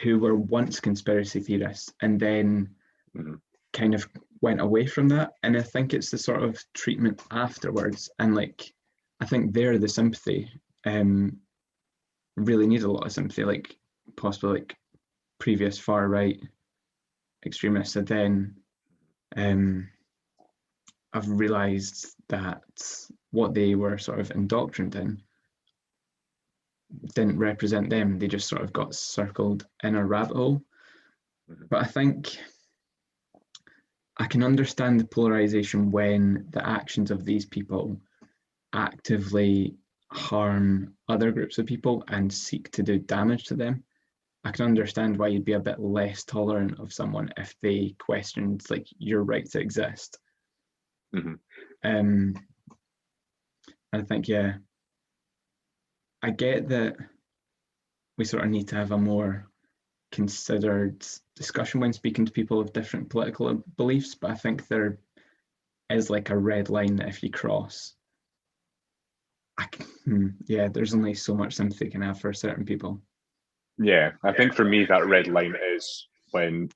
who were once conspiracy theorists and then kind of went away from that. And I think it's the sort of treatment afterwards. And like, I think there the sympathy really needs a lot of sympathy, like possibly like previous far right extremists. And then I've realized that what they were sort of indoctrined in didn't represent them. They just sort of got circled in a rabbit hole. But I think I can understand the polarization when the actions of these people actively harm other groups of people and seek to do damage to them, I can understand why you'd be a bit less tolerant of someone if they questioned like your right to exist. Mm-hmm. I think, yeah, I get that we sort of need to have a more considered discussion when speaking to people of different political beliefs, but I think there is like a red line that if you cross, yeah, there's only so much sympathy can have for certain people. Yeah, I think for me that red line is when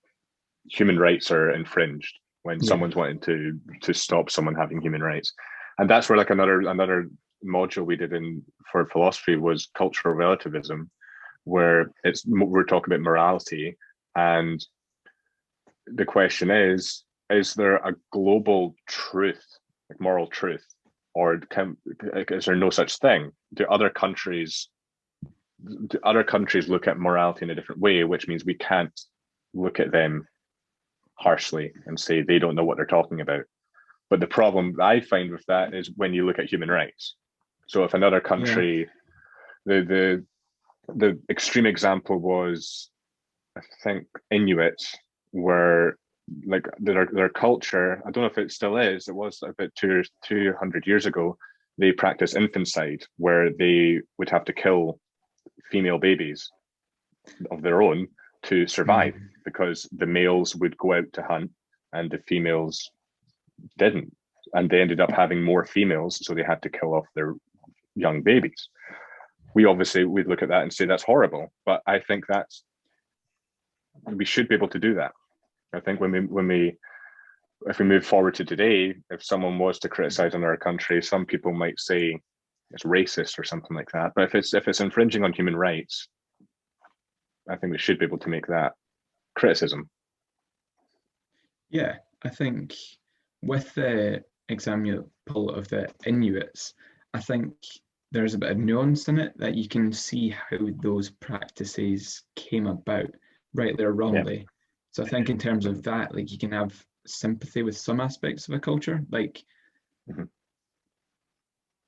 human rights are infringed, when someone's wanting to stop someone having human rights. And that's where like another module we did for philosophy was cultural relativism, where we're talking about morality, and the question is there a global truth, like moral truth, or is there no such thing? Do other countries look at morality in a different way, which means we can't look at them harshly and say they don't know what they're talking about? But the problem I find with that is when you look at human rights. So if another country, the extreme example was, I think, Inuits, where like their culture, I don't know if it still is, it was about 200 years ago, they practiced infanticide, where they would have to kill female babies of their own to survive, because the males would go out to hunt and the females didn't, and they ended up having more females, so they had to kill off their young babies. We'd look at that and say that's horrible, but I think we should be able to do that. I think if we move forward to today, if someone was to criticize another country, some people might say it's racist or something like that. But if it's infringing on human rights, I think we should be able to make that criticism. Yeah, I think with the example of the Inuits, I think there's a bit of nuance in it that you can see how those practices came about, rightly or wrongly. Yeah. So I think in terms of that, like you can have sympathy with some aspects of a culture, like,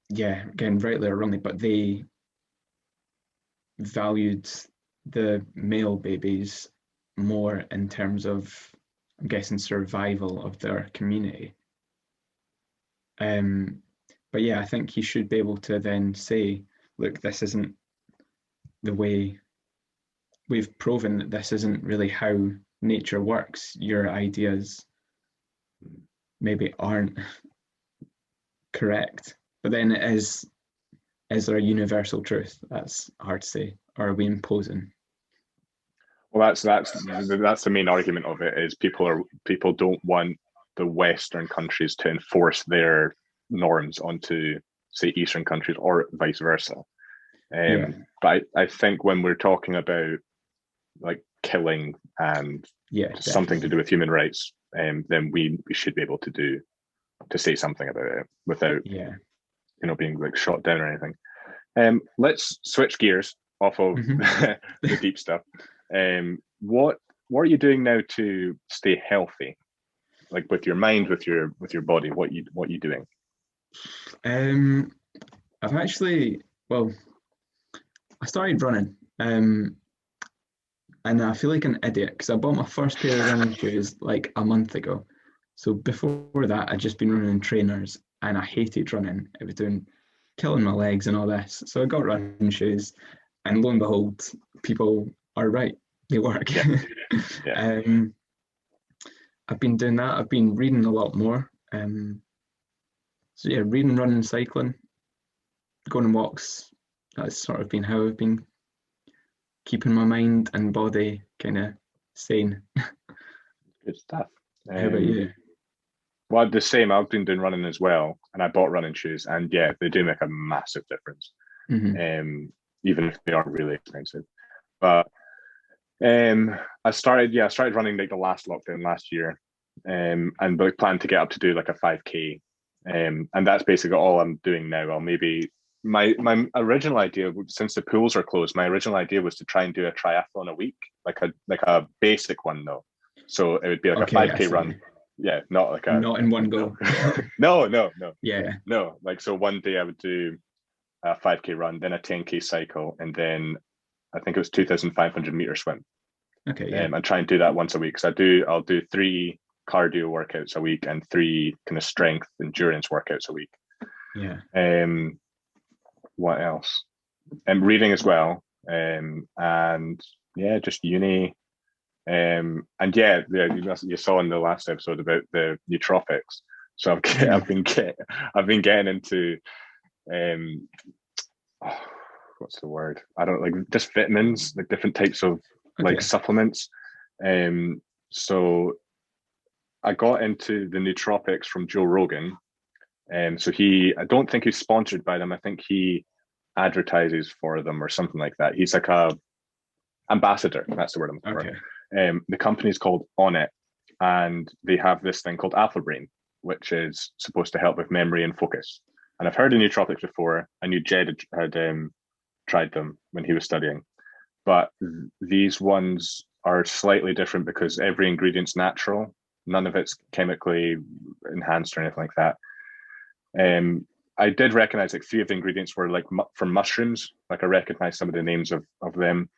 yeah, again, rightly or wrongly, but they valued the male babies more in terms of, I'm guessing, survival of their community. But yeah, I think you should be able to then say, look, this isn't the way, we've proven that this isn't really how nature works. Your ideas maybe aren't correct. But then is there a universal truth? That's hard to say. Or are we imposing? Well, that's the main argument of it, is people don't want the Western countries to enforce their norms onto, say, Eastern countries, or vice versa. But I think when we're talking about like killing and something to do with human rights, then we should be able to say something about it without being like shot down or anything. Let's switch gears off of the deep stuff. What are you doing now to stay healthy, like with your mind, with your body? What are you doing? I've actually, I started running, and I feel like an idiot because I bought my first pair of running shoes like a month ago. So before that, I'd just been running in trainers, and I hated running. It was killing my legs and all this. So I got running shoes, and lo and behold, people are right. They work. Yeah. I've been doing that. I've been reading a lot more. So yeah, reading, running, cycling, going on walks. That's sort of been how I've been keeping my mind and body kind of sane. Good stuff. How about you? Well, the same. I've been doing running as well, and I bought running shoes, and yeah, they do make a massive difference. Even if they are really expensive. But I started running like the last lockdown last year, and I plan to get up to do like a 5K, and that's basically all I'm doing now. I'll maybe my original idea, since the pools are closed, my original idea was to try and do a triathlon a week, like a basic one though. So it would be like a 5K run. Yeah, not like not in one go. No. Yeah. No, like so one day I would do a 5K run, then a 10K cycle, and then I think it was 2,500 meter swim. Okay, yeah. And try and do that once a week. So I'll do 3 cardio workouts a week and 3 kind of strength endurance workouts a week. Yeah. What else? And reading as well. And yeah, just uni. And yeah, you saw in the last episode about the nootropics. So I've been getting into what's the word? I don't like just vitamins, like different types of like supplements. So I got into the nootropics from Joe Rogan. So I don't think he's sponsored by them. I think he advertises for them or something like that. He's like a ambassador. That's the word I'm looking for. The company is called On It, and they have this thing called Alpha Brain, which is supposed to help with memory and focus. And I've heard of nootropics before. I knew Jed had tried them when he was studying, but these ones are slightly different because every ingredient's natural. None of it's chemically enhanced or anything like that. I did recognize like 3 of the ingredients were like from mushrooms. Like I recognized some of the names of them.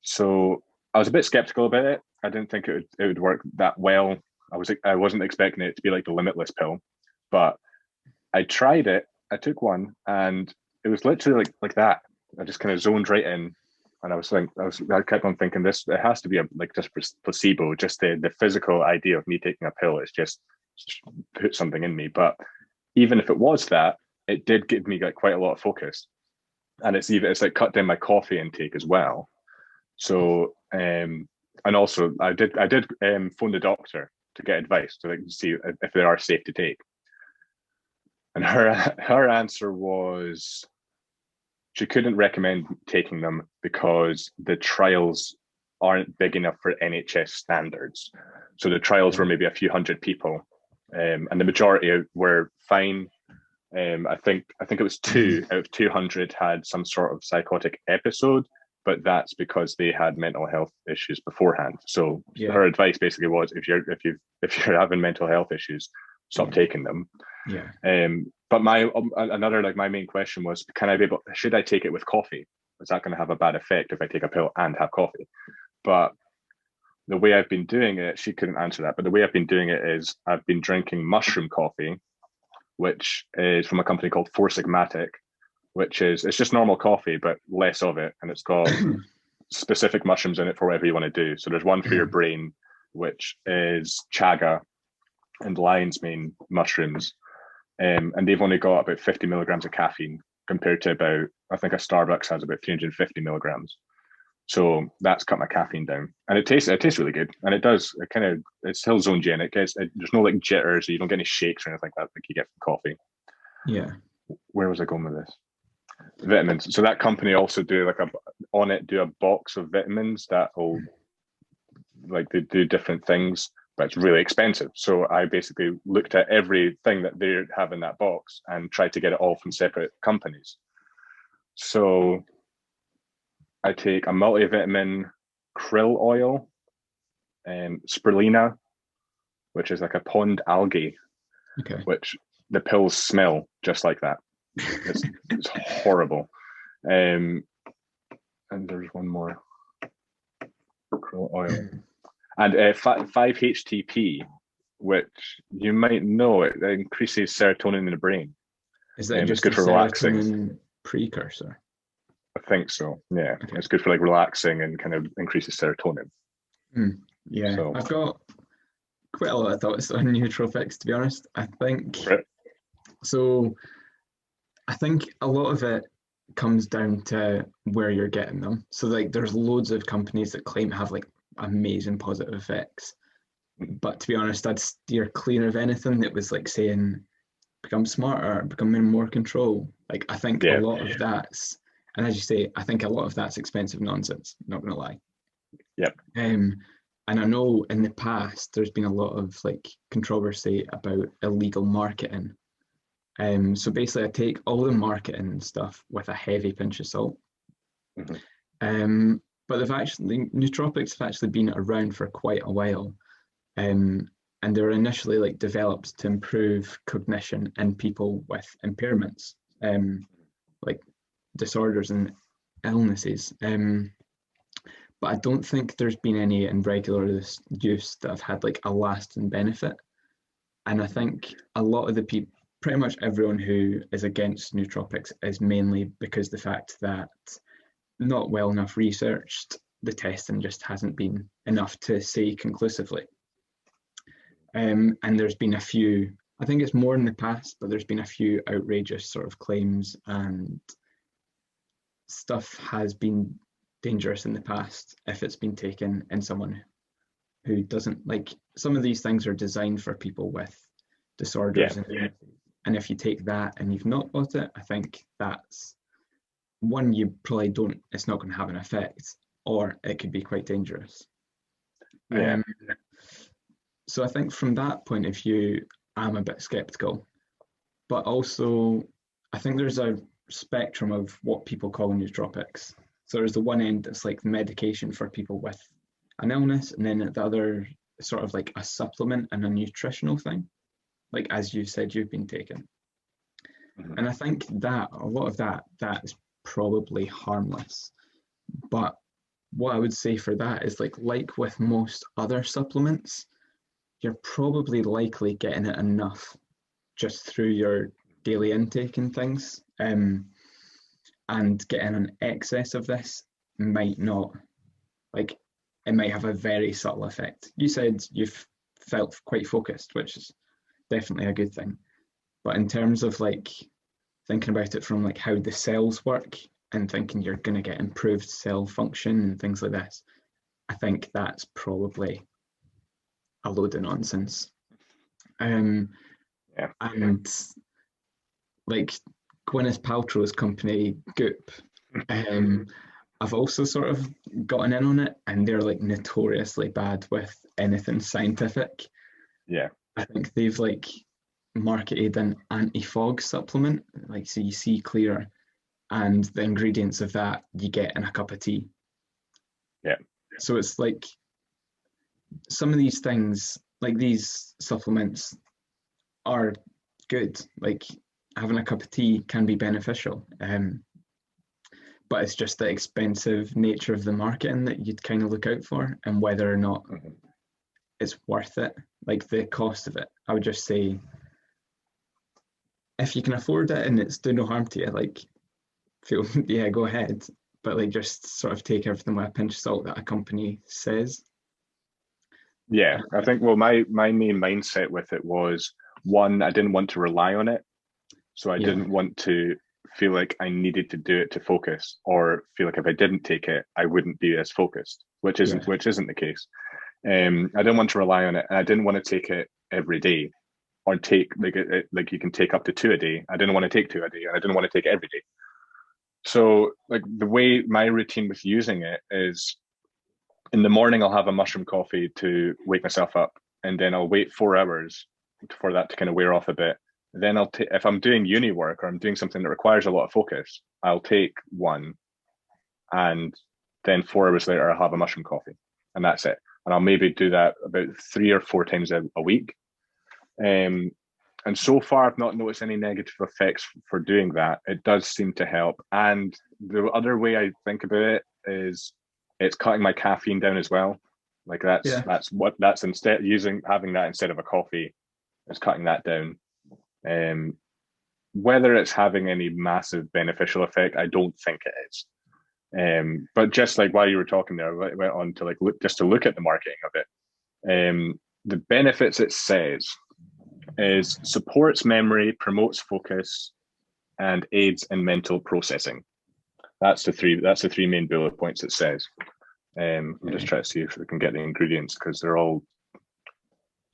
So I was a bit skeptical about it. I didn't think it would work that well. I wasn't expecting it to be like the limitless pill, but I tried it. I took one, and it was literally like that. I just kind of zoned right in, and I kept on thinking it has to be just placebo. Just the physical idea of me taking a pill is just put something in me. But even if it was that, it did give me like quite a lot of focus, and it's like cut down my coffee intake as well. So and also I did phone the doctor to get advice to like see if they are safe to take. And her answer was she couldn't recommend taking them because the trials aren't big enough for NHS standards. So the trials were maybe a few hundred people, and the majority were fine. I think it was 2 out of 200 had some sort of psychotic episode, but that's because they had mental health issues beforehand. So her advice basically was, if you're having mental health issues, stop taking them. Yeah. But my main question was, should I take it with coffee? Is that going to have a bad effect if I take a pill and have coffee? But the way I've been doing it, she couldn't answer that. But the way I've been doing it is I've been drinking mushroom coffee, which is from a company called Four Sigmatic, it's just normal coffee, but less of it. And it's got specific mushrooms in it for whatever you want to do. So there's one for your brain, which is chaga and lion's mane mushrooms. And they've only got about 50 milligrams of caffeine compared to about, I think a Starbucks has about 350 milligrams. So that's cut my caffeine down, and it tastes really good. And it still zones you in. There's no like jitters, so you don't get any shakes or anything like that like you get from coffee. Yeah. Where was I going with this? Vitamins. So that company also do a box of vitamins that will like they do different things, but it's really expensive. So I basically looked at everything that they have in that box and tried to get it all from separate companies. So I take a multivitamin, krill oil, and spirulina, which is like a pond algae, which the pills smell just like that. It's horrible. And there's one more, krill oil. And 5-HTP, which you might know, it increases serotonin in the brain. Is that just good for relaxing? Precursor? I think so. Yeah, it's good for like relaxing and kind of increases serotonin. Yeah, so I've got quite a lot of thoughts on nootropics, to be honest. I think a lot of it comes down to where you're getting them. So like, there's loads of companies that claim to have like amazing positive effects, but to be honest, I'd steer clear of anything that was like saying become smarter, become in more control. Like, I think a lot of that's, and as you say, I think a lot of that's expensive nonsense, not gonna lie. Yep. And I know in the past there's been a lot of like controversy about illegal marketing. So basically I take all the marketing and stuff with a heavy pinch of salt. But nootropics have actually been around for quite a while. And they were initially like developed to improve cognition in people with impairments, like disorders and illnesses. But I don't think there's been any in regular use that have had like a lasting benefit. And I think a lot of the people, pretty much everyone who is against nootropics, is mainly because the fact that not well enough researched, the testing just hasn't been enough to say conclusively. And there's been a few, I think it's more in the past, but there's been a few outrageous sort of claims, and stuff has been dangerous in the past if it's been taken in someone who doesn't, like, some of these things are designed for people with disorders. Yeah. And if you take that and you've not got it, I think that's one, you probably don't, it's not going to have an effect, or it could be quite dangerous. Yeah. So I think from that point of view, I'm a bit skeptical. But also, I think there's a spectrum of what people call nootropics. So there's the one end that's like medication for people with an illness, and then at the other, sort of like a supplement and a nutritional thing, like as you said you've been taking. Mm-hmm. And I think that a lot of that is probably harmless. But what I would say for that is like with most other supplements, you're probably likely getting it enough just through your daily intake and things. And getting an excess of this might not, like, it might have a very subtle effect. You said you've felt quite focused, which is definitely a good thing. But in terms of like thinking about it from like how the cells work and thinking you're going to get improved cell function and things like this, I think that's probably a load of nonsense. And like Gwyneth Paltrow's company Goop, I've also sort of gotten in on it, and they're like notoriously bad with anything scientific. Yeah. I think they've like marketed an anti-fog supplement, like so you see clearer, and the ingredients of that you get in a cup of tea. Yeah. So it's like some of these things, like these supplements, are good. Like having a cup of tea can be beneficial, but it's just the expensive nature of the marketing that you'd kind of look out for, and whether or not it's worth it, like the cost of it. I would just say, if you can afford it and it's doing no harm to you, like yeah, go ahead. But like just sort of take everything with a pinch of salt that a company says. Yeah, I think, well, my main mindset with it was, one, I didn't want to rely on it. So I didn't want to feel like I needed to do it to focus, or feel like if I didn't take it, I wouldn't be as focused, which isn't the case. I didn't want to rely on it, and I didn't want to take it every day, or take like you can take up to 2 a day. I didn't want to take 2 a day, and I didn't want to take it every day. So like the way my routine with using it is, in the morning I'll have a mushroom coffee to wake myself up, and then I'll wait 4 hours for that to kind of wear off a bit. Then I'll take, if I'm doing uni work or I'm doing something that requires a lot of focus, I'll take one, and then 4 hours later I'll have a mushroom coffee, and that's it. And I'll maybe do that about 3 or 4 times a week. And so far I've not noticed any negative effects for doing that. It does seem to help. And the other way I think about it is it's cutting my caffeine down as well. Like that's instead having that instead of a coffee, it's cutting that down. Whether it's having any massive beneficial effect, I don't think it is. But just like while you were talking there, I went on to look at the marketing of it. The benefits it says is supports memory, promotes focus, and aids in mental processing. That's the three main bullet points it says. I'm just trying to see if we can get the ingredients, because they're all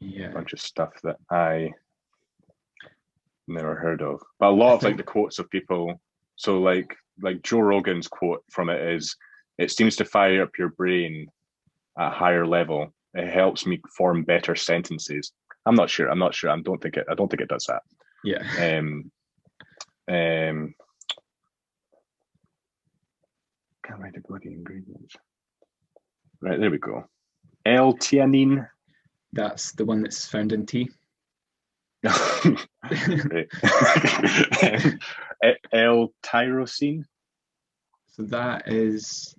a bunch of stuff that I never heard of. But a lot of like the quotes of people, so like Joe Rogan's quote from it is, "It seems to fire up your brain at a higher level. It helps me form better sentences." I'm not sure. I don't think it does that. Yeah. Can't write the bloody ingredients. Right, there we go. L-theanine. That's the one that's found in tea. L-tyrosine. So that is,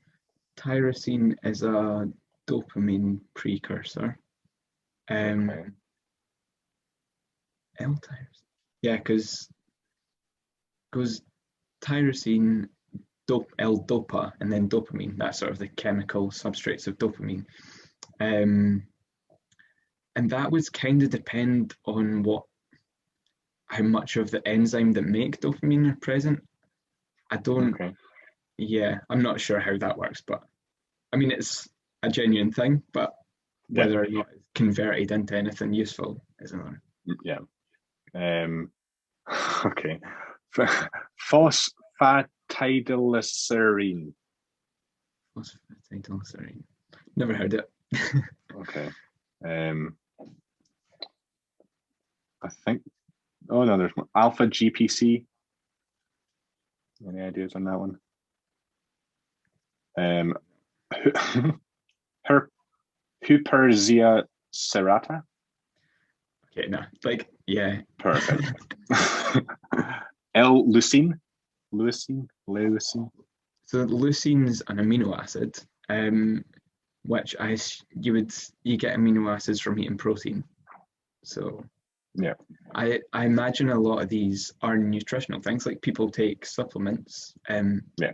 tyrosine is a dopamine precursor. Okay. L-tyrosine. Yeah, because goes tyrosine, L-dopa, and then dopamine. That's sort of the chemical substrates of dopamine. And that would kind of depend on how much of the enzyme that make dopamine are present. I don't, Okay. yeah, I'm not sure how that works, but I mean, it's a genuine thing, but Yeah. whether or not it's converted into anything useful is another. Yeah. Okay. Phosphatidylserine. Phosphatidylserine. Never heard it. Okay. I think. Oh no, there's more. Alpha GPC. Any ideas on that one? Huperzia serrata. Okay, no, like, yeah. Perfect. L-leucine. Leucine. So leucine's an amino acid, which you get amino acids from eating protein. So yeah, I imagine a lot of these are nutritional things, like people take supplements. Yeah.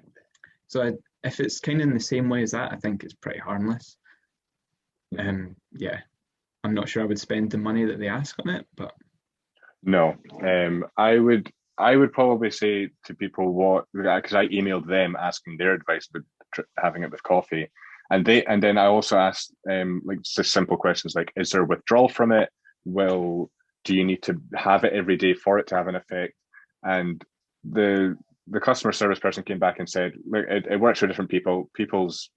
So if it's kind of in the same way as that, I think it's pretty harmless. Yeah, I'm not sure I would spend the money that they ask on it, but no. I would probably say to people because I emailed them asking their advice about having it with coffee, and then I also asked like just simple questions like, is there withdrawal from it? Do you need to have it every day for it to have an effect? And the customer service person came back and said, look, it works for different people. People's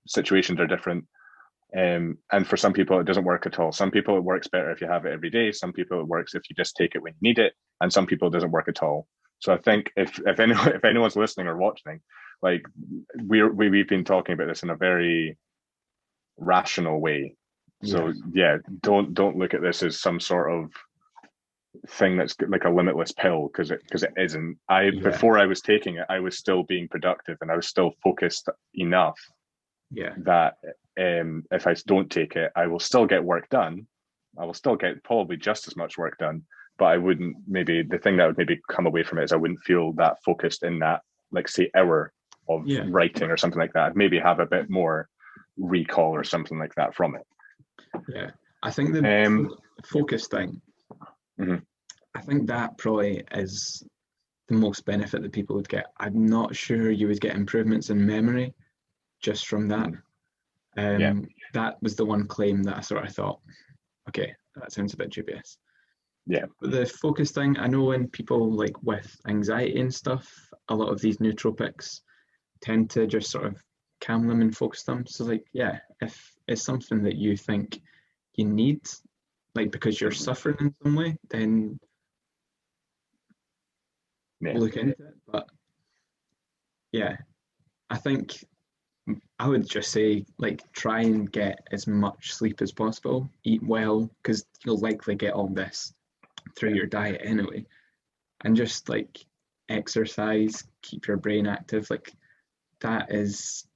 situations are different. And for some people, it doesn't work at all. Some people, it works better if you have it every day. Some people, it works if you just take it when you need it. And some people, it doesn't work at all. So I think if anyone's listening or watching, like we've been talking about this in a very rational way. So yeah, don't look at this as some sort of thing that's like a limitless pill, because it isn't. Before I was taking it, I was still being productive and I was still focused enough that if I don't take it, I will still get work done. I will still get probably just as much work done, but I wouldn't, maybe the thing that would maybe come away from it is I wouldn't feel that focused in that, like say, hour of writing or something like that. I'd maybe have a bit more recall or something like that from it. Yeah, I think the focus thing, I think that probably is the most benefit that people would get. I'm not sure you would get improvements in memory just from that. That was the one claim that I sort of thought, okay, that sounds a bit dubious. Yeah. But the focus thing, I know when people like with anxiety and stuff, a lot of these nootropics tend to just sort of calm them and focus them. So like, yeah, if it's something that you think you need, like because you're suffering in some way, then look into it. But yeah, I think I would just say like try and get as much sleep as possible, eat well, because you'll likely get all this through your diet anyway, and just like exercise, keep your brain active. Like that is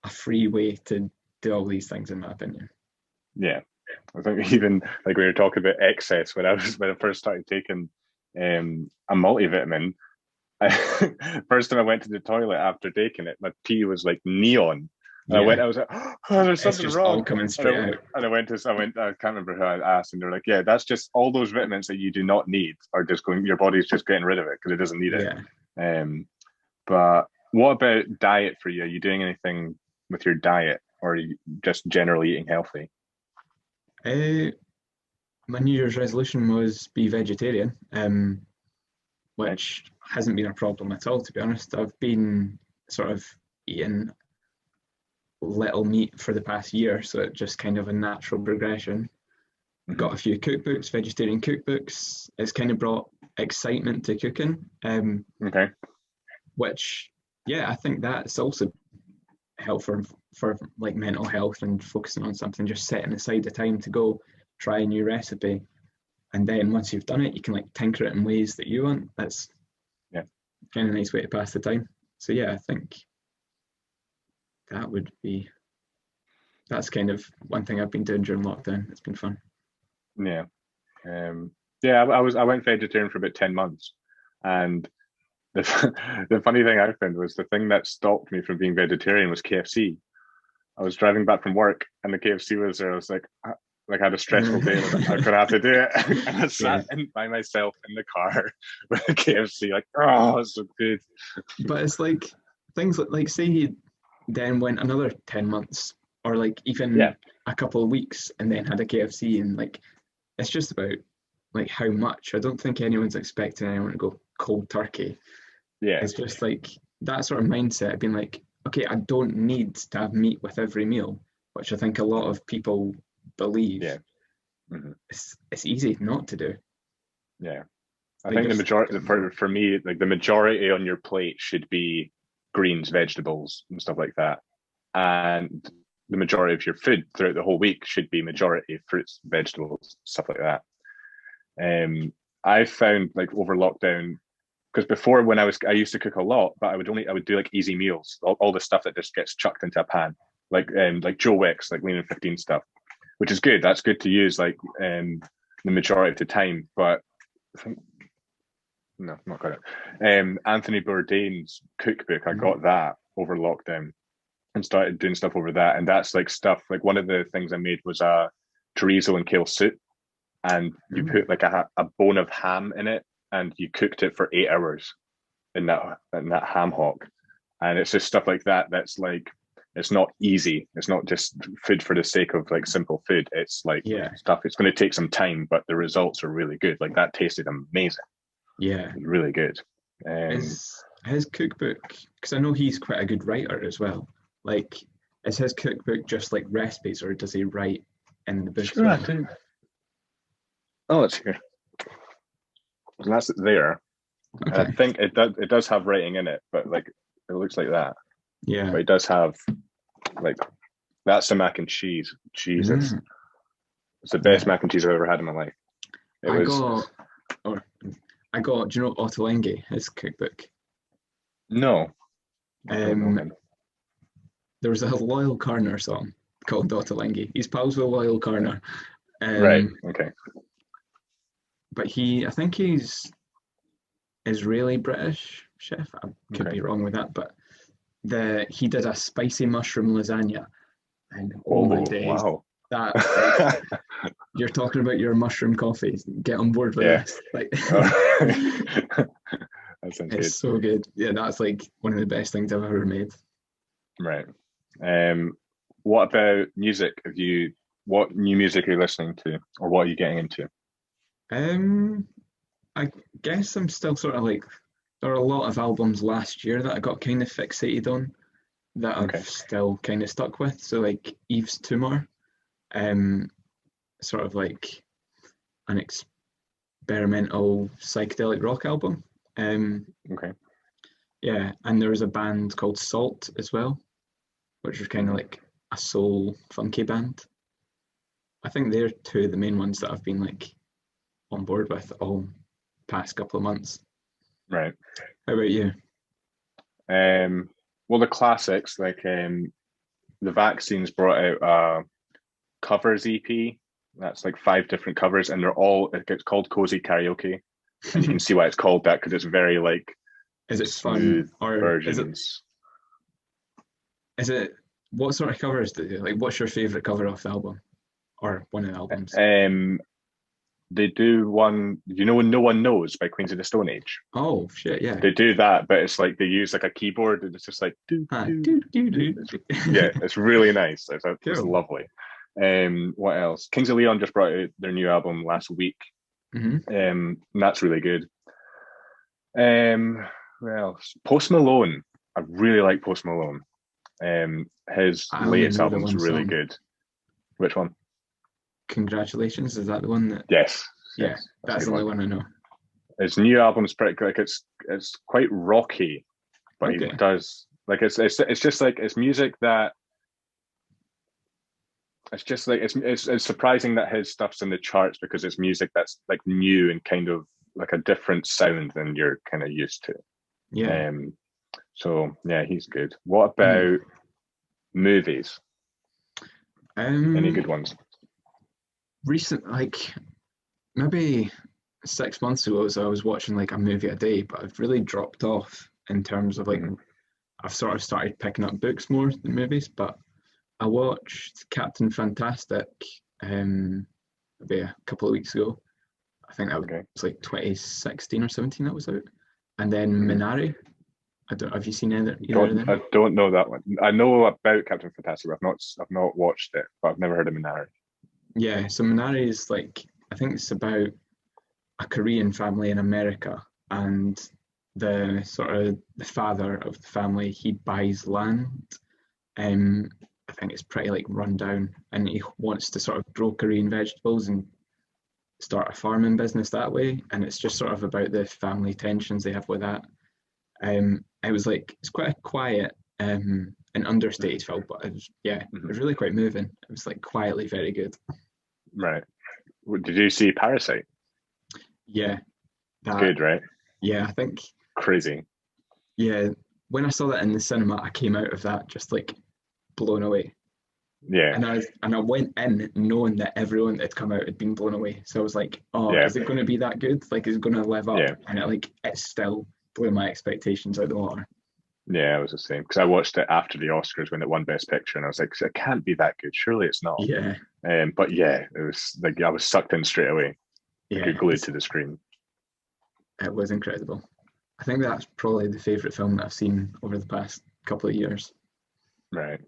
a free way to do all these things, in my opinion. Yeah, I think even like we were talking about excess when I first started taking a multivitamin. First time I went to the toilet after taking it, my pee was like neon. And I was like, oh, there's something just wrong. All coming straight out. And I can't remember who I asked, and they're like, yeah, that's just all those vitamins that you do not need are just going, your body's just getting rid of it because it doesn't need it. But what about diet for you? Are you doing anything with your diet, or are you just generally eating healthy? My New Year's resolution was be vegetarian, which hasn't been a problem at all, to be honest. I've been sort of eating little meat for the past year, so it's just kind of a natural progression. Got a few cookbooks, vegetarian cookbooks. It's kind of brought excitement to cooking. Which, yeah, I think that's also helpful for like mental health and focusing on something, just setting aside the time to go try a new recipe. And then once you've done it, you can like tinker it in ways that you want. That's kind of a nice way to pass the time. So yeah, I think that's kind of one thing I've been doing during lockdown. It's been fun. Yeah. I went vegetarian for about 10 months, and the the funny thing I found was the thing that stopped me from being vegetarian was KFC. I was driving back from work and the KFC was there. I was like I had a stressful day. And I was like, I'm gonna have to do it. And I sat by myself in the car with the KFC, like, oh, it's so good. But it's like things like say he then went another 10 months or like even a couple of weeks and then had a KFC, and like it's just about like how much. I don't think anyone's expecting anyone to go cold turkey. Yeah. It's just like that sort of mindset, being like, okay, I don't need to have meat with every meal, which I think a lot of people believe. Yeah. Mm-hmm. It's easy not to do. Yeah. I think the majority, for me, like the majority on your plate should be greens, vegetables, and stuff like that. And the majority of your food throughout the whole week should be majority fruits, vegetables, stuff like that. I found like over lockdown, because before when I used to cook a lot, but I would do like easy meals, all the stuff that just gets chucked into a pan, like Joe Wicks, like Lean and 15 stuff, which is good. That's good to use like the majority of the time. But I think, no, not got it. Anthony Bourdain's Cookbook, I got that over lockdown and started doing stuff over that. And that's like stuff, like one of the things I made was a chorizo and kale soup. And you put like a bone of ham in it, and you cooked it for 8 hours in that ham hock. And it's just stuff like that. That's like, it's not easy. It's not just food for the sake of like simple food. It's like stuff. It's going to take some time, but the results are really good. Like that tasted amazing. Yeah, really good. His cookbook, because I know he's quite a good writer as well. Like, is his cookbook just like recipes, or does he write in the book? Sure, I do. Oh, it's here. And that's there. Okay. I think it does have writing in it, but like it looks like that. Yeah. But it does have like, that's the mac and cheese. Jesus. It's the best mac and cheese I've ever had in my life. I got, do you know Ottolenghi, his cookbook? No. There was a Loyal Corner song called Ottolenghi. He's pals with Loyal Corner. Right, okay. But I think he's Israeli British chef. I could be wrong with that, but he did a spicy mushroom lasagna, and oh my days, wow. that like, you're talking about your mushroom coffee. Get on board with this. Like, that sounds good. It's so good. Yeah, that's like one of the best things I've ever made. Right. What about music? What new music are you listening to, or what are you getting into? I guess I'm still sort of like, there are a lot of albums last year that I got kind of fixated on that I've still kind of stuck with. So like Yves Tumor, sort of like an experimental psychedelic rock album. Yeah, and there was a band called Salt as well, which was kind of like a soul funky band. I think they're two of the main ones that I've been like on board with all past couple of months. Right. How about you? Well, the classics, like the Vaccines brought out a covers EP. That's like 5 different covers, and it's called Cozy Karaoke. And you can see why it's called that, because it's very like, is it smooth fun, or versions. Is it what sort of covers do they do? Like, what's your favorite cover off the album, or one of the albums? They do one, when No One Knows by Queens of the Stone Age. Oh shit, yeah. They do that, but it's like they use like a keyboard, and it's just like yeah, it's really nice. It's lovely. What else? Kings of Leon just brought out their new album last week. And that's really good. Well, Post Malone. I really like Post Malone. His latest album's really good. Which one? Congratulations, is that the one that? Yes. Yeah, that's the only one I know. His new album's pretty like it's quite rocky, but he does like it's just like it's music that it's just like it's surprising that his stuff's in the charts, because it's music that's like new and kind of like a different sound than you're kind of used to. Yeah. So yeah, he's good. What about movies? Any good ones? Recent, like maybe 6 months ago, so I was watching like a movie a day, but I've really dropped off in terms of like I've sort of started picking up books more than movies. But I watched Captain Fantastic maybe a couple of weeks ago. I think that was like 2016 or 17 that was out. And then Minari. Have you seen either of them? I don't know that one. I know about Captain Fantastic, but I've not watched it, but I've never heard of Minari. Yeah, so Minari is like, I think it's about a Korean family in America, and the sort of the father of the family, he buys land. I think it's pretty like run down, and he wants to sort of grow Korean vegetables and start a farming business that way. And it's just sort of about the family tensions they have with that. It was like, it's quite a quiet and understated film, but it was really quite moving. It was like quietly very good. Right. Did you see Parasite? Yeah. Good, right? Yeah, I think. Crazy. Yeah, when I saw that in the cinema, I came out of that just like blown away. Yeah. And I went in knowing that everyone that had come out had been blown away. So I was like, is it going to be that good? Like, is it going to live up? Yeah. And it still blew my expectations out the water. Yeah, it was the same. Because I watched it after the Oscars when it won Best Picture, and I was like, it can't be that good. Surely it's not. Yeah. But yeah, it was like I was sucked in straight away. Yeah. Glued to the screen. It was incredible. I think that's probably the favourite film that I've seen over the past couple of years. Right.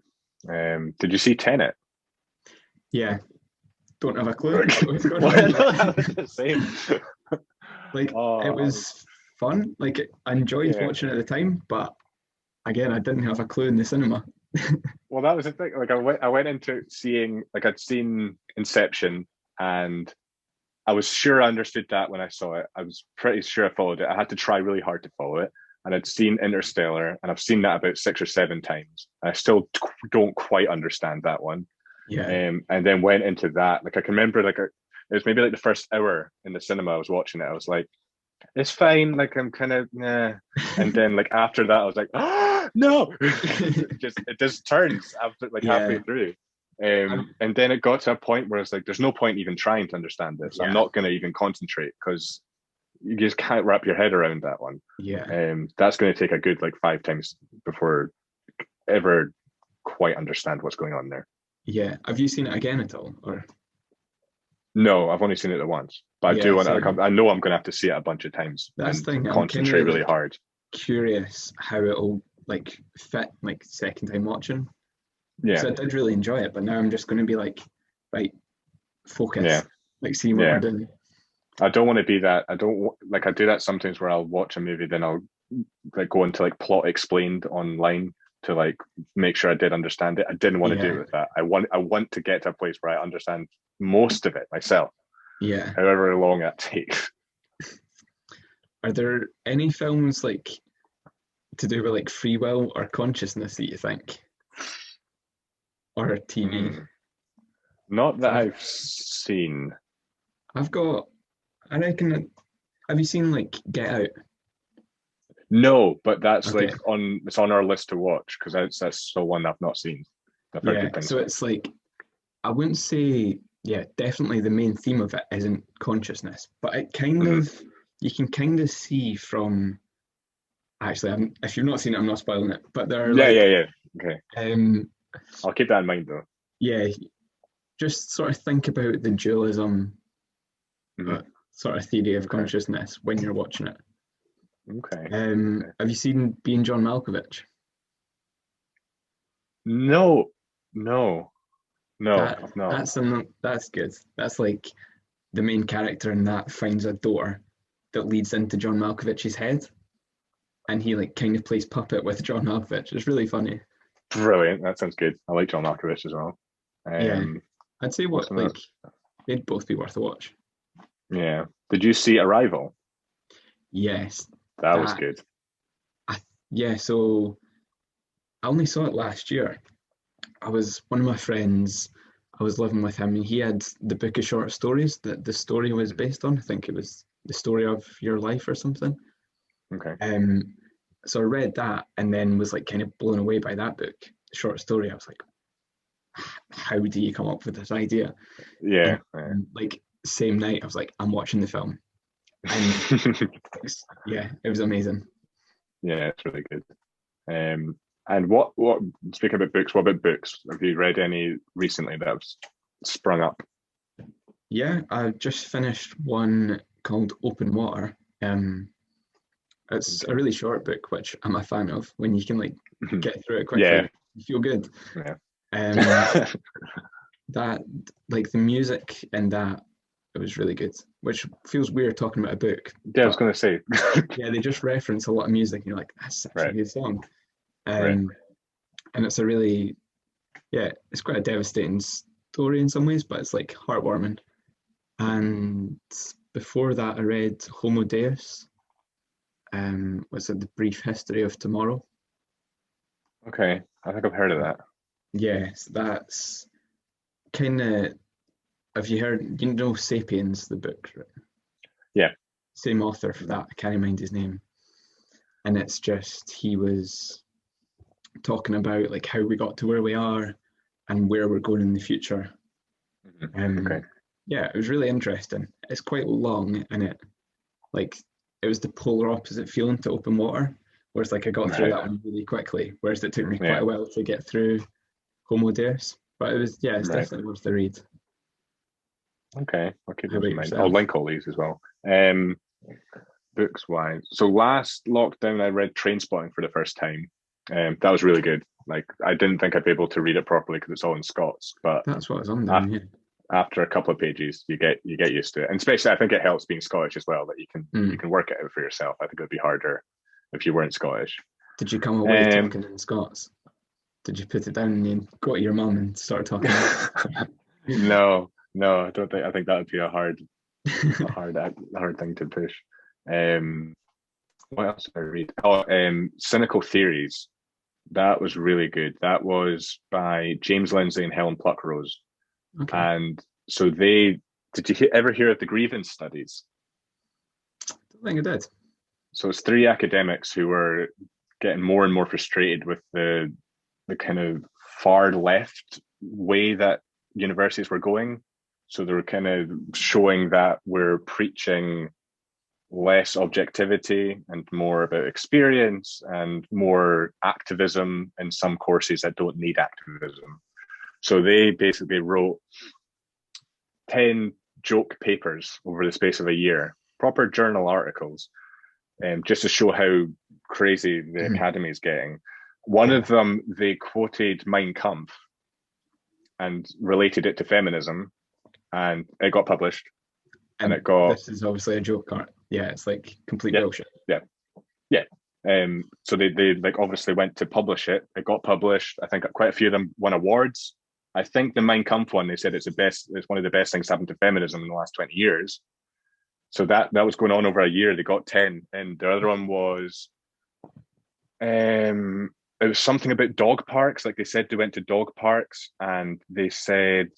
Did you see Tenet? Yeah. Don't have a clue. Same. Like, it was fun. Like, I enjoyed watching it at the time, but again, I didn't have a clue in the cinema. Well, that was the thing. Like, I went into seeing, like, I'd seen Inception, and I was sure I understood that when I saw it. I was pretty sure I followed it. I had to try really hard to follow it. And I'd seen Interstellar, and I've seen that about 6 or 7 times. I still don't quite understand that one. Yeah. And then went into that. Like, I can remember, like, it was maybe like the first hour in the cinema I was watching it. I was like, it's fine. Like, I'm kind of, nah. And then, like, after that, I was like, no. it just turns after, like, halfway through. And then it got to a point where it's like, there's no point even trying to understand this. I'm not going to even concentrate because you just can't wrap your head around that one. Yeah. That's going to take a good like 5 times before ever quite understand what's going on there. Yeah. Have you seen it again at all? Or no, I've only seen it once. But I do want to. I know I'm going to have to see it a bunch of times. That's the thing. Concentrate really hard. Curious how it'll like fit like second time watching. Yeah. So I did really enjoy it, but now I'm just going to be like, right, focus. Yeah. Like, see what we're doing. I don't want to be that. I don't like. I do that sometimes where I'll watch a movie, then I'll like go into like plot explained online to like make sure I did understand it. I didn't want to do it with that. I want to get to a place where I understand most of it myself. Yeah. However long that takes. Are there any films like to do with like free will or consciousness that you think? Or TV? Not that I've seen. I reckon, have you seen like Get Out? No, but that's like it's on our list to watch because that's the one I've not seen. So it's like, I wouldn't say, definitely the main theme of it isn't consciousness, but it kind of, you can kind of see from, actually, if you've not seen it, I'm not spoiling it, but there are okay. I'll keep that in mind though. Yeah, just sort of think about the dualism sort of theory of consciousness when you're watching it. Okay. Have you seen Being John Malkovich? No. That's good. That's like the main character in that finds a door that leads into John Malkovich's head, and he like kind of plays puppet with John Malkovich. It's really funny. Brilliant. That sounds good. I like John Malkovich as well. I'd say they'd both be worth a watch. Yeah. Did you see Arrival? Yes. That was good. So I only saw it last year. One of my friends, I was living with him, and he had the book of short stories that the story was based on. I think it was The Story of Your Life or something. Okay. So I read that and then was like kind of blown away by that book, the short story. I was like, how do you come up with this idea? Yeah. And like same night, I was like, I'm watching the film. And yeah, it was amazing. Yeah, it's really good. And what speaking about books, what about books? Have you read any recently that have sprung up? Yeah, I just finished one called Open Water. It's a really short book, which I'm a fan of. When you can like get through it quickly, Yeah. you feel good. Yeah. That like the music in that, it was really good. Which feels weird talking about a book. Yeah, I was going to say. Yeah, they just reference a lot of music, and you're like, that's such a good song. Right. And it's a really, yeah, it's quite a devastating story in some ways, but it's like heartwarming. And before that, I read Homo Deus. Was it The Brief History of Tomorrow? Okay, I think I've heard of that. Yes, that's kind of. Have you heard? You know, *Sapiens*, the book, right? Yeah. Same author for that. I can't mind his name. And it's just he was talking about like how we got to where we are and where we're going in the future. Okay. Yeah, it was really interesting. It's quite long, and it was the polar opposite feeling to Open Water, whereas like I got through that one really quickly, whereas it took me quite a while to get through Homo Deus. But it was, yeah, it's definitely worth the read. Okay, I'll keep those in mind. I'll link all these as well. Books wise, so last lockdown I read Trainspotting for the first time. That was really good. Like I didn't think I'd be able to read it properly because it's all in Scots, but that's what I was on doing. Yeah. After a couple of pages, you get used to it, and especially I think it helps being Scottish as well, that you can work it out for yourself. I think it would be harder if you weren't Scottish. Did you come away talking in Scots? Did you put it down and you go to your mum and start talking? No, I don't think. I think that would be a hard thing to push. What else did I read? Cynical Theories. That was really good. That was by James Lindsay and Helen Pluckrose. Okay. And so did you ever hear of the grievance studies? I don't think I did. So it's 3 academics who were getting more and more frustrated with the kind of far left way that universities were going. So they were kind of showing that we're preaching less objectivity and more about experience and more activism in some courses that don't need activism. So they basically wrote 10 joke papers over the space of a year, proper journal articles, just to show how crazy the academy is getting. One of them, they quoted Mein Kampf and related it to feminism, and it got published. And it got... This is obviously a joke art. Yeah, it's like complete bullshit. Yeah. So they like obviously went to publish it. It got published. I think quite a few of them won awards. I think the Mein Kampf one, they said it's one of the best things happened to feminism in the last 20 years. So that was going on over a year. They got 10. And the other one was it was something about dog parks. Like they said they went to dog parks and they said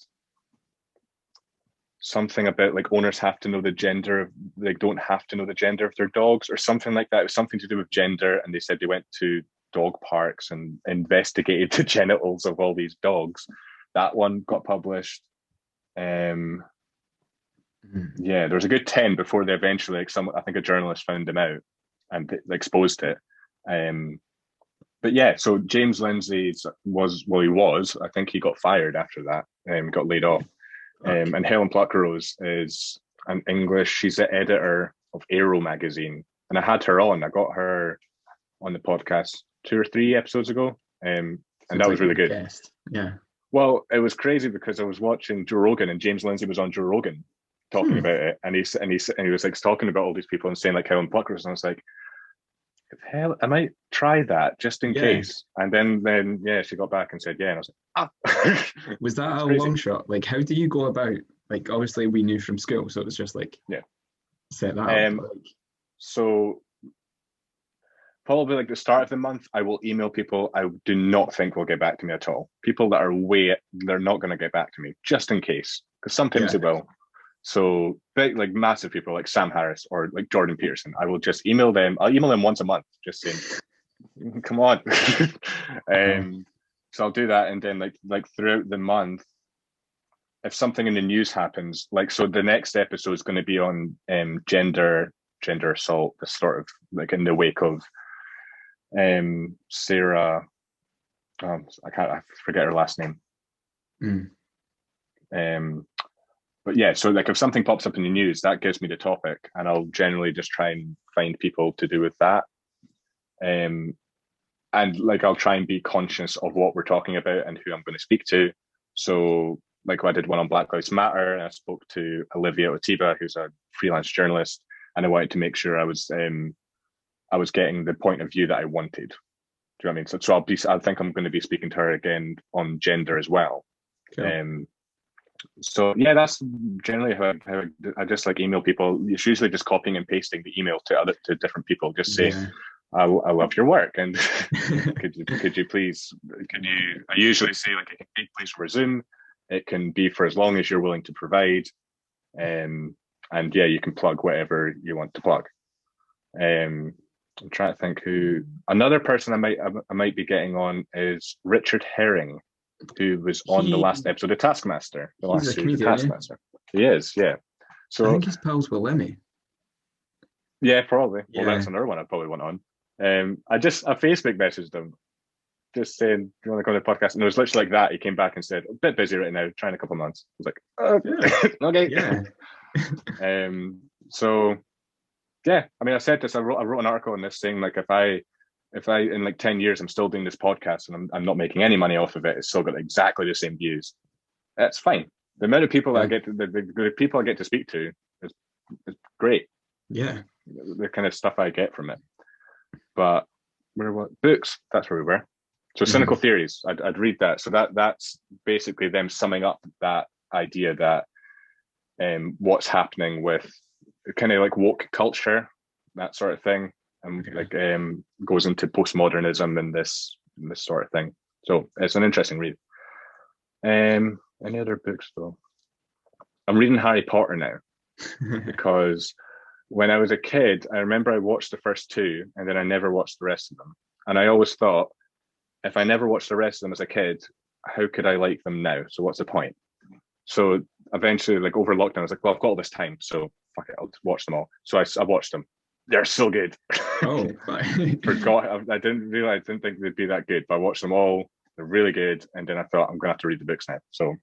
something about like owners have to know the gender of, like don't have to know the gender of their dogs or something like that. It was something to do with gender. And they said they went to dog parks and investigated the genitals of all these dogs. That one got published. Yeah, there was a good 10 before they eventually, I think a journalist found them out and exposed it. But yeah, so James Lindsay I think he got fired after that, got laid off. And Helen Pluckrose is an English, she's the editor of Aero magazine. And I had her on, I got her on the podcast 2 or 3 episodes ago. And that was really good. Guest. Yeah. Well, it was crazy because I was watching Joe Rogan and James Lindsay was on Joe Rogan talking about it. And he was like talking about all these people and saying like Helen Pluckrose. And I was like, hell, I might try that just in case. And then she got back and said, yeah. And I was like, Was that a long shot? Like, how do you go about, like, obviously we knew from school, so it was just like, set that up. So probably like the start of the month, I will email people I do not think will get back to me at all. People that they're not going to get back to me, just in case, because sometimes they will. So big, like massive people like Sam Harris or like Jordan Peterson, I will just email them. I'll email them once a month, just saying, come on. So I'll do that, and then like throughout the month, if something in the news happens, like, so the next episode is going to be on gender assault, this sort of like in the wake of Sarah, I forget her last name. But yeah, so like if something pops up in the news, that gives me the topic, and I'll generally just try and find people to do with that. And like I'll try and be conscious of what we're talking about and who I'm going to speak to. So like I did one on Black Lives Matter, and I spoke to Olivia Otiba, who's a freelance journalist, and I wanted to make sure I was getting the point of view that I wanted. Do you know what I mean? So I think I'm going to be speaking to her again on gender as well. Cool. So yeah, that's generally how I just like email people. It's usually just copying and pasting the email to different people. Just say, I love your work, and could you please, I usually say like, it can take place for a Zoom. It can be for as long as you're willing to provide. And yeah, you can plug whatever you want to plug. I'm trying to think who another person I might be getting on is Richard Herring, who was on the last episode of Taskmaster. The last series of Taskmaster. He is, yeah. So I think he's pals with Lemmy. Yeah, probably. Yeah. Well, that's another one I probably want on. I Facebook messaged him, just saying, "Do you want to come to the podcast?" And it was literally like that. He came back and said, "A bit busy right now, trying a couple of months." I was like, "Okay." Yeah. So yeah, I mean, I said this. I wrote an article on this saying, like, if I in like 10 years I'm still doing this podcast and I'm not making any money off of it, it's still got exactly the same views. That's fine. The amount of people I get to, the people I get to speak to is great. Yeah, the kind of stuff I get from it. But books? That's where we were. So cynical theories. I'd read that. So that's basically them summing up that idea that what's happening with kind of like woke culture, that sort of thing, and goes into postmodernism and this sort of thing. So it's an interesting read. Any other books though? I'm reading Harry Potter now because when I was a kid, I remember I watched the first two and then I never watched the rest of them. And I always thought, if I never watched the rest of them as a kid, how could I like them now? So what's the point? So eventually, like over lockdown, I was like, well, I've got all this time, so fuck it, I'll watch them all. So I watched them. They're so good. Oh, forgot. I didn't think they'd be that good, but I watched them all. They're really good. And then I thought, I'm gonna have to read the books now. So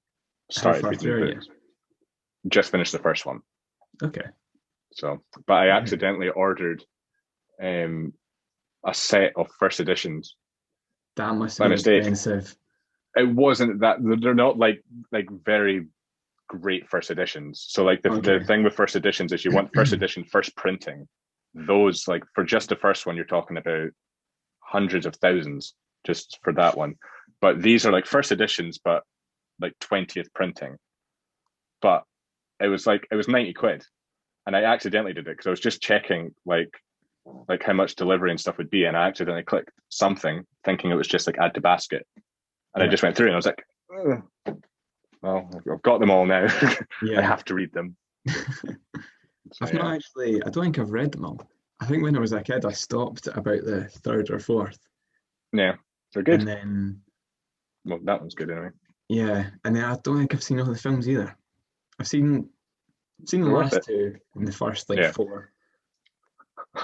started reading the books. Just finished the first one. Okay. So, but I accidentally ordered a set of first editions. That must have been expensive. It wasn't that. They're not like very great first editions. So like the thing with first editions is you want first edition first printing. Those, like, for just the first one, you're talking about hundreds of thousands just for that one. But these are like first editions, but like 20th printing. But it was 90 quid. And I accidentally did it because I was just checking like how much delivery and stuff would be. And I accidentally clicked something thinking it was just like add to basket. And I just went through and I was like, well, I've got them all now. I have to read them. So, I've not actually, I don't think I've read them all. I think when I was a kid, I stopped about the third or fourth. Yeah, they're good. And then, well, that one's good anyway. Yeah, and then I don't think I've seen all the films either. I've seen the last two and the first four.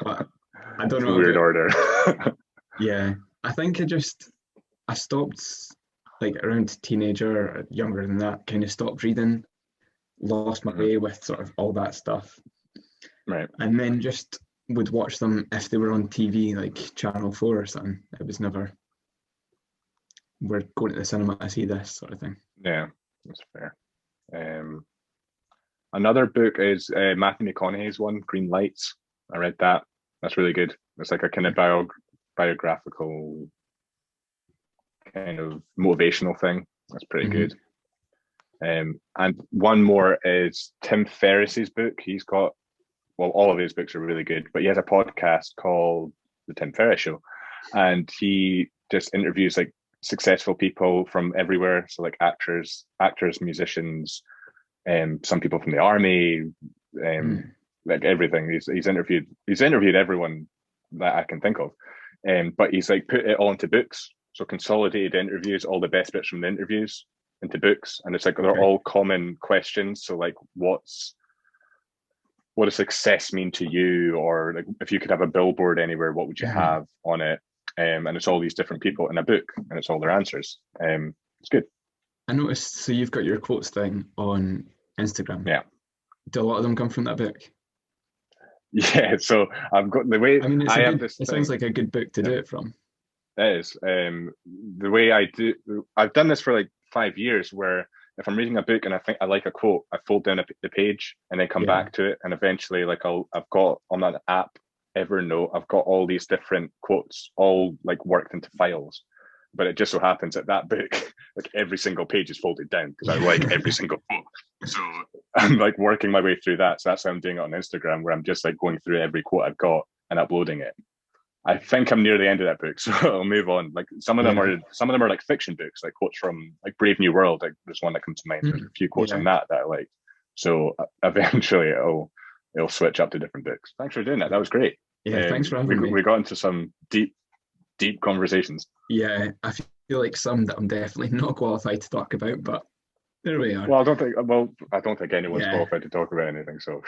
But I don't know. Weird order. Yeah, I think I stopped like around teenager or younger than that. Kind of stopped reading, lost my way with sort of all that stuff. Right. And then just would watch them if they were on TV, like Channel 4 or something. It was never, we're going to the cinema to see this sort of thing. Yeah, that's fair. Another book is Matthew McConaughey's one, Green Lights. I read that. That's really good. It's like a kind of biographical kind of motivational thing. That's pretty good. And one more is Tim Ferriss's book. He's got, well, all of his books are really good, but he has a podcast called The Tim Ferris Show, and he just interviews like successful people from everywhere. So like actors, musicians, some people from the army, like everything. He's interviewed everyone that I can think of. But he's like put it all into books. So consolidated interviews, all the best bits from the interviews into books. And it's like, they're all common questions. So like, what does success mean to you? Or like, if you could have a billboard anywhere, what would you have on it? And it's all these different people in a book, and it's all their answers. It's good. I noticed, so you've got your quotes thing on Instagram. Yeah. Do a lot of them come from that book? Yeah, so I've got the way, I mean, I have this it thing. sounds like a good book to do it from. It is. The way I've done this for like 5 years, where if I'm reading a book and I think I like a quote, I fold down the page and then come back to it, and eventually, like, I've got on that app, Evernote, I've got all these different quotes all like worked into files. But it just so happens that book, like every single page is folded down because I like every single quote. So I'm like working my way through that. So that's how I'm doing it on Instagram, where I'm just like going through every quote I've got and uploading it. I think I'm near the end of that book, so I'll move on. Like some of them are like fiction books, like quotes from like Brave New World. Like there's one that comes to mind. There's a few quotes on that I like. So eventually it'll switch up to different books. Thanks for doing that. That was great. Yeah, thanks for having me. We got into some deep conversations. Yeah, I feel like some that I'm definitely not qualified to talk about, but there we are. Well, I don't think anyone's qualified to talk about anything. So